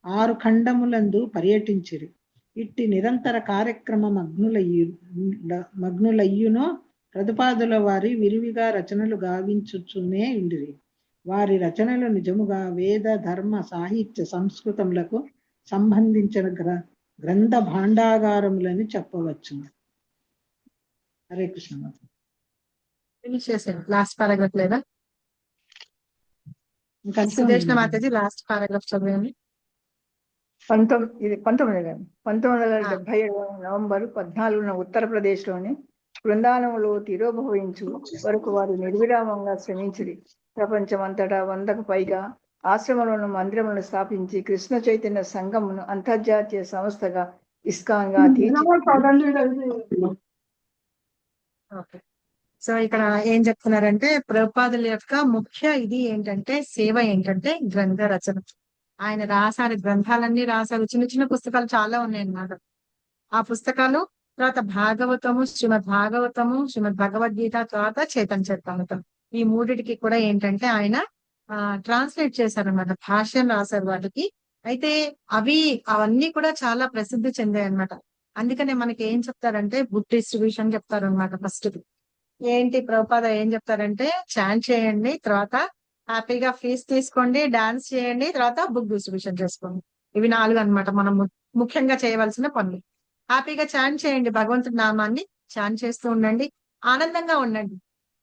6 ఖండములందు పర్యటించిరి. ఇట్టి నిరంతర కార్యక్రమ మగ్నులయ్యునో ప్రభుపాదుల వారి విరివిగా రచనలు గావించుచునే ఉండిరి. వారి రచనలు నిజముగా వేద ధర్మ సాహిత్య సంస్కృతములకు సంబంధించిన గ్రంథ భాండాగారములని చెప్పవచ్చు. హరే కృష్ణ. లాస్ట్ పారాగ్రాఫ్ లేదా? మాతాజీ లాస్ట్ పారాగ్రాఫ్ చదివండి. 1977 నవంబర్ 14న ఉత్తరప్రదేశ్లోని బృందావనంలో తిరోభవించు వరకు వారు నిర్విరామంగా శ్రమించిరి. ప్రపంచమంతటా 100కు పైగా ఆశ్రమంలోను మందిరములను స్థాపించి కృష్ణ చైతన్య సంఘమును అంతర్జాతీయ సంస్థగా ఇస్కాన్గా సో ఇక్కడ ఏం చెప్తున్నారంటే ప్రభుపాదుల యొక్క ముఖ్య ఇది ఏంటంటే సేవ ఏంటంటే గ్రంథ రచన. ఆయన రాశారు, గ్రంథాలన్నీ రాశారు, చిన్న చిన్న పుస్తకాలు చాలా ఉన్నాయి అన్నమాట. ఆ పుస్తకాలు తర్వాత భాగవతము, శ్రీమద్ భగవద్గీత, తర్వాత చైతన్య చరితామృతం, ఈ మూడిటికి కూడా ఏంటంటే ఆయన ట్రాన్స్లేట్ చేశారనమాట, భాష్యం రాశారు వాటికి. అయితే అవన్నీ కూడా చాలా ప్రసిద్ధి చెందాయి అనమాట. అందుకనే మనకి ఏం చెప్తారంటే బుక్ డిస్ట్రిబ్యూషన్ చెప్తారు అనమాట. ఫస్ట్ ఏంటి ప్రభుపాద ఏం చెప్తారంటే చాంట్ చేయండి, తర్వాత హ్యాపీగా ఫీజు తీసుకోండి, డాన్స్ చేయండి, తర్వాత బుక్ డిస్ట్రిబ్యూషన్ చేసుకోండి. ఇవి 4 అన్నమాట. మనం ముఖ్యంగా చేయవలసిన పనులు. హ్యాపీగా చాంట్ చేయండి, భగవంతుడి నామాన్ని చాంట్ చేస్తూ ఉండండి, ఆనందంగా ఉండండి,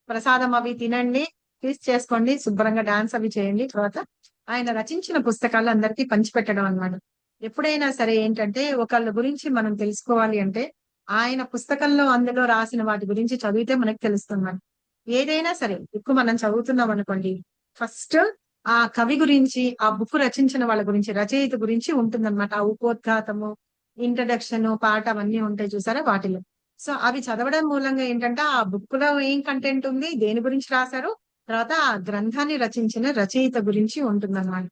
ప్రసాదం అవి తినండి, ఫీస్ట్ చేసుకోండి, శుభ్రంగా డాన్స్ అవి చేయండి. తర్వాత ఆయన రచించిన పుస్తకాలు అందరికీ పంచిపెట్టడం అన్నమాట. ఎప్పుడైనా సరే ఏంటంటే ఒకళ్ళ గురించి మనం తెలుసుకోవాలి అంటే ఆయన పుస్తకంలో అందులో రాసిన వాటి గురించి చదివితే మనకు తెలుస్తుంది. ఏదైనా సరే బుక్ మనం చదువుతున్నాం అనుకోండి, ఫస్ట్ ఆ కవి గురించి, ఆ బుక్ రచించిన వాళ్ళ గురించి, రచయిత గురించి ఉంటుందన్నమాట. ఆ ఉపోద్ఘాతము, ఇంట్రడక్షన్, పాట అవన్నీ ఉంటాయి చూసారా వాటిలో. సో అవి చదవడం మూలంగా ఏంటంటే ఆ బుక్ లో ఏం కంటెంట్ ఉంది, దేని గురించి రాశారు, తర్వాత ఆ గ్రంథాన్ని రచించిన రచయిత గురించి ఉంటుందన్నమాట.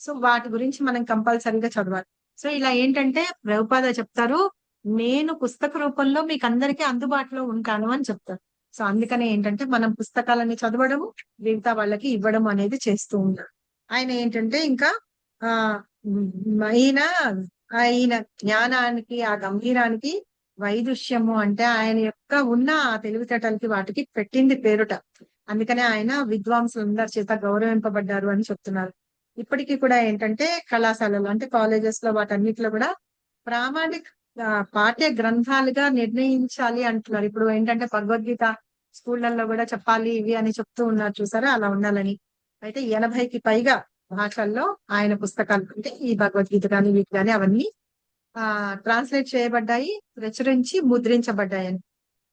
సో వాటి గురించి మనం కంపల్సరీగా చదవాలి. సో ఇలా ఏంటంటే ప్రభుపాద చెప్తారు, నేను పుస్తక రూపంలో మీకు అందరికీ అందుబాటులో ఉంటాను అని చెప్తారు. సో అందుకనే ఏంటంటే మనం పుస్తకాలని చదవడము, మిగతా వాళ్ళకి ఇవ్వడం అనేది చేస్తూ ఉంటారు. ఆయన ఏంటంటే ఇంకా ఆ ఈయన ఆయన జ్ఞానానికి, ఆ గంభీరానికి వైదుష్యము అంటే ఆయన యొక్క ఉన్న ఆ తెలివితేటలకి వాటికి పెట్టింది పేరుట. అందుకనే ఆయన విద్వాంసులందరి చేత గౌరవింపబడ్డారు అని చెప్తున్నారు. ఇప్పటికీ కూడా ఏంటంటే కళాశాలలో అంటే కాలేజెస్ లో వాటన్నిటిలో కూడా ప్రామాణిక పాఠ్య గ్రంథాలుగా నిర్ణయించాలి అంటున్నారు. ఇప్పుడు ఏంటంటే భగవద్గీత స్కూళ్లలో కూడా చెప్పాలి ఇవి అని చెప్తూ ఉన్నారు చూసారా, అలా ఉండాలని. అయితే 80కి పైగా భాషల్లో ఆయన పుస్తకాలు అంటే ఈ భగవద్గీత కానీ వీటి కానీ అవన్నీ ట్రాన్స్లేట్ చేయబడ్డాయి, ప్రచురించి ముద్రించబడ్డాయని.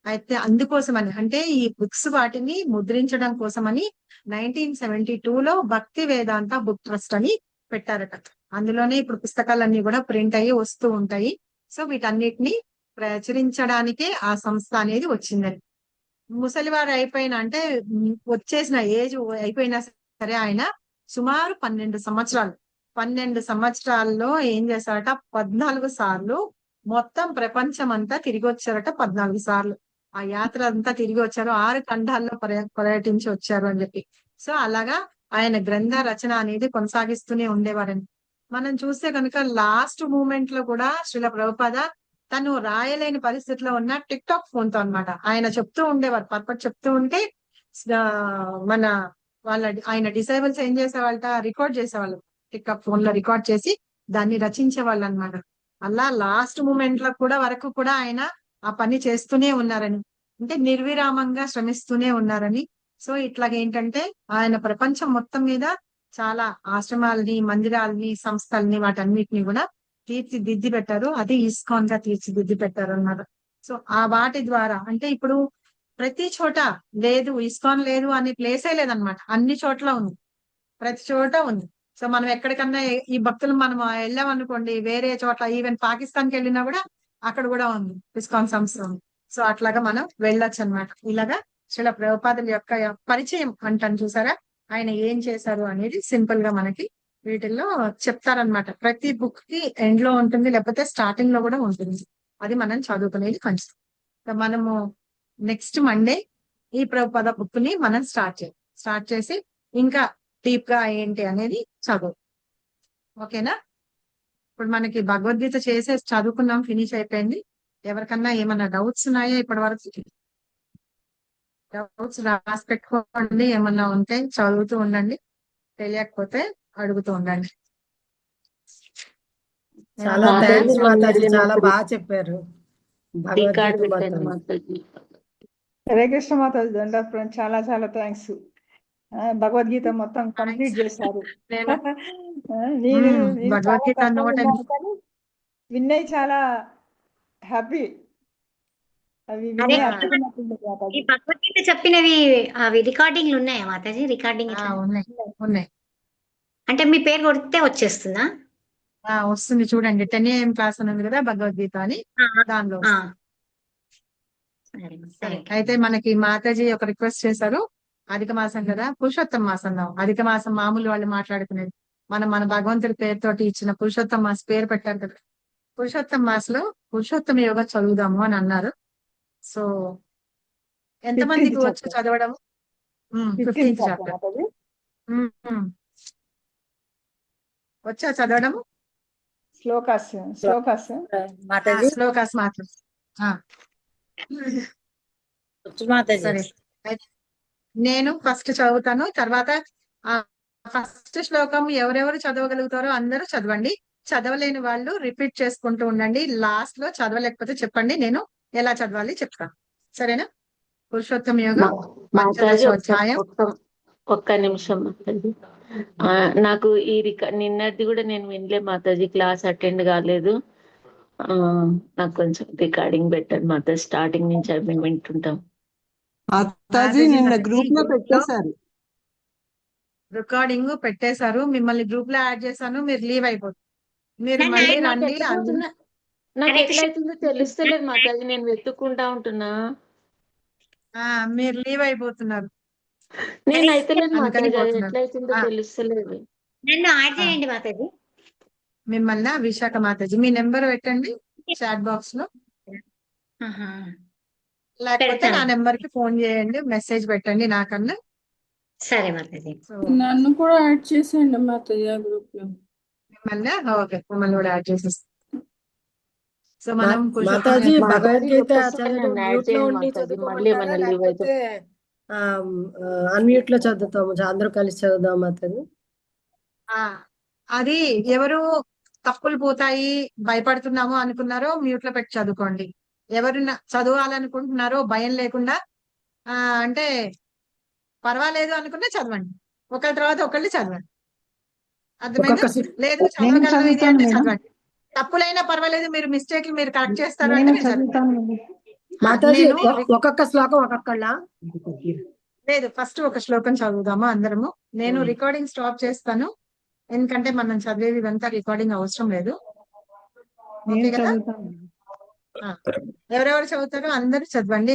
అయితే అందుకోసమని అంటే ఈ బుక్స్ వాటిని ముద్రించడం కోసమని 1972లో భక్తి వేదాంత బుక్ ట్రస్ట్ అని పెట్టారట. అందులోనే ఇప్పుడు పుస్తకాలన్నీ కూడా ప్రింట్ అయ్యి వస్తూ ఉంటాయి. సో వీటన్నిటిని ప్రచురించడానికే ఆ సంస్థ అనేది వచ్చిందని. ముసలివారు అయిపోయిన అంటే వచ్చేసిన ఏజ్ అయిపోయినా సరే ఆయన సుమారు 12 సంవత్సరాల్లో ఏం చేశారట, 14 సార్లు మొత్తం ప్రపంచం అంతా తిరిగి వచ్చారట. 14 సార్లు ఆ యాత్ర అంతా తిరిగి వచ్చారు, 6 ఖండాల్లో పర్యటించి వచ్చారు అని చెప్పి. సో అలాగా ఆయన గ్రంథ రచన అనేది కొనసాగిస్తూనే ఉండేవారని మనం చూస్తే కనుక లాస్ట్ మూమెంట్ లో కూడా శ్రీల ప్రభుపాద తను రాయలేని పరిస్థితిలో ఉన్న టిక్ టాక్ ఫోన్ తో అన్నమాట ఆయన చెప్తూ ఉండేవారు. పర్పట్ చెప్తూ ఉంటే మన ఆయన డిసేబుల్స్ ఏం చేసేవాళ్ళ, రికార్డ్ చేసేవాళ్ళు, టిక్ టాక్ ఫోన్ లో రికార్డ్ చేసి దాన్ని రచించే వాళ్ళు అనమాట. అలా లాస్ట్ మూమెంట్ లో కూడా వరకు కూడా ఆయన ఆ పని చేస్తూనే ఉన్నారని, అంటే నిర్విరామంగా శ్రమిస్తూనే ఉన్నారని. సో ఇట్లాగేంటంటే ఆయన ప్రపంచం మొత్తం మీద చాలా ఆశ్రమాలని, మందిరాలని, సంస్థల్ని వాటన్నిటిని కూడా తీర్చిదిద్ది పెట్టారు. అది ఇస్కాన్ గా తీర్చిదిద్ది పెట్టారు అన్నారు. సో ఆ వాటి ద్వారా అంటే ఇప్పుడు ప్రతి చోట లేదు, ఇస్కాన్ లేదు అనే ప్లేసే లేదనమాట, అన్ని చోట్ల ఉంది, ప్రతి చోట ఉంది. సో మనం ఎక్కడికన్నా ఈ భక్తులు మనం వెళ్ళాం అనుకోండి, వేరే చోట్ల ఈవెన్ పాకిస్తాన్కి వెళ్ళినా కూడా అక్కడ కూడా ఉంది ఇస్కాన్ సంస్థ ఉంది. సో అట్లాగా మనం వెళ్ళొచ్చు అనమాట. ఇలాగా శ్రీల ప్రభుపాదుల యొక్క పరిచయం అంటాను చూసారా, ఆయన ఏం చేశారు అనేది సింపుల్ గా మనకి వీటిల్లో చెప్తారనమాట. ప్రతి బుక్ కి ఎండ్ లో ఉంటుంది, లేకపోతే స్టార్టింగ్ లో కూడా ఉంటుంది. అది మనం చదువుకునేది కొంచెం. మనము నెక్స్ట్ మండే ఈ ప్రభుపాద బుక్ ని మనం స్టార్ట్ చేసి ఇంకా డీప్ గా ఏంటి అనేది చదువు. ఓకేనా? ఇప్పుడు మనకి భగవద్గీత చదువుకున్నాం, ఫినిష్ అయిపోయింది. ఎవరికన్నా ఏమన్నా డౌట్స్ ఉన్నాయా ఇప్పటి వరకు? డౌట్స్ రాసి పెట్టుకోండి, ఏమన్నా ఉంటే చదువుతూ ఉండండి, తెలియకపోతే అడుగుతూ ఉండండి. చాలా థ్యాంక్స్ మాతాజీ, చాలా బాగా చెప్పారు రికార్డ్ భగవద్గీత పెట్టాను మొత్తం. మాతాజీ. హరే కృష్ణ మాతాజీ, దండాపురం, చాలా చాలా థ్యాంక్స్. భగవద్గీత మొత్తం కంప్లీట్ చేశారు. నేను నేను చాలా భగవద్గీత తక్కువ నోట్ విన్నాను, కానీ విన్నై చాలా హ్యాపీ. అవి అదే వినే అర్థమైనట్టుంది ఈ మాతాజీ. భగవద్గీత చెప్పినవి అవి రికార్డింగ్లు ఉన్నాయా మాతాజీ? రికార్డింగ్ ఎట్లా? ఉన్నాయి. అంటే మీ పేరు కొడితే వచ్చేస్తుందా? వస్తుంది చూడండి, 10 AM క్లాస్ అని ఉంది కదా భగవద్గీత అని, దానిలో ఆ, వస్తుంది. సరే సరే, సరే. అయితే మనకి మాతాజీ ఒక రిక్వెస్ట్ చేశారు, అధిక మాసం కదా, పురుషోత్తమ మాసం. అధిక మాసం మామూలు వాళ్ళు మాట్లాడుకునేది, మన భగవంతుడి పేరుతోటి ఇచ్చిన పురుషోత్తమ మాస్ పేరు పెట్టారు కదా, పురుషోత్తమ మాసలో పురుషోత్తమ యోగ చదువుదాము అని అన్నారు. సో ఎంతమందికి వచ్చు చదవడం? 15th చాప్టర్ వచ్చా చదవడము? శ్లోకాస్ శ్లోకాస్ మాత్రం. సరే, నేను ఫస్ట్ చదువుతాను, తర్వాత ఫస్ట్ శ్లోకం ఎవరెవరు చదవగలుగుతారో అందరూ చదవండి. చదవలేని వాళ్ళు రిపీట్ చేసుకుంటూ ఉండండి. లాస్ట్ లో చదవలేకపోతే చెప్పండి, నేను ఎలా చదవాలి చెప్తాను. సరేనా? పురుషోత్తమ యోగం మాతాజీ పంచదశోధ్యాయం. ఒక్క నిమిషం మాతాజీ. నాకు ఈ నిన్నటిది కూడా నేను వినలే మాతాజీ, క్లాస్ అటెండ్ కాలేదు. నాకు కొంచెం రికార్డింగ్ పెట్టండి మాతాజీ, స్టార్టింగ్ నుంచి అవి మేము వింటుంటాం. మాతాజీ నిన్న గ్రూప్ లో పెట్టేశారు. రికార్డింగ్ పెట్టేశారు, మిమ్మల్ని గ్రూప్ లో యాడ్ చేశాను, మీరు లీవ్ అయిపోతుంది. మీరు మళ్ళీ రండి. నాకు ఎట్లయితుందో తెలుస్తలేదు మాతాజీ, నేను వెతుక్కుంటా ఉంటున్నా. మీరు లీవ్ అయిపోతున్నారు. నేను అయితే లేదు అందుకని మాతాజీ, అది పోతున్నారు. ఎట్లయితుందో తెలుస్తలేదు. నన్ను యాడ్ చేయండి మాతాజీ. మిమ్మల్ని విశాఖ మాతాజీ మీ నెంబర్ పెట్టండి చాట్ బాక్స్ లో, ఆహా. లేకపోతే పెడతాను. నా నెంబర్ కి ఫోన్ చేయండి, మెసేజ్ పెట్టండి నాకన్నా. సరే మాతాజీ. నన్ను కూడా యాడ్ చేసేయండి మాతాజీ ఆ గ్రూప్ లో. మిమ్మల్ని ఓకే, మిమ్మల్ని కూడా యాడ్ చేసేస్తాం. సో మనం మాతాజీ పురుషోత్తమ భగవద్గీత ఒక్కసారి చదువు నన్ను యాడ్ మ్యూట్ లో చేయండి ఉండి మాతాజీ, మళ్ళీ చదువుకోమంటారా ఏమైనా లీవ్ అయితే. లేకపోతే అన్మ్యూట్ లో చదువుతాము, అందరూ కలిసి చదువుదాం మాతాజీ. అది ఎవరు తప్పులు పోతాయి భయపడుతున్నాము అనుకున్నారో మ్యూట్ లో పెట్టి చదువుకోండి. ఎవరు చదవాలనుకుంటున్నారో భయం లేకుండా అంటే పర్వాలేదు అనుకున్నా చదవండి, ఒకరి తర్వాత ఒకళ్ళు చదవండి. అర్థమైందా? లేదు చదవగలను ఇది అంటే చదవండి, తప్పులైనా పర్వాలేదు, మీరు మిస్టేక్ మీరు కరెక్ట్ చేస్తారు అంటే మీరు చదవండి. మాతాజీ నేను ఒక్కొక్క శ్లోకం ఒక్కొక్కళ్ళ లేదు, ఫస్ట్ ఒక శ్లోకం చదువుదామా అందరము. నేను రికార్డింగ్ స్టాప్ చేస్తాను, ఎందుకంటే మనం చదివేది ఇదంతా రికార్డింగ్ అవసరం లేదు. ఓకే కదా? ఎవరెవరు చదువుతారో అందరూ చదవండి.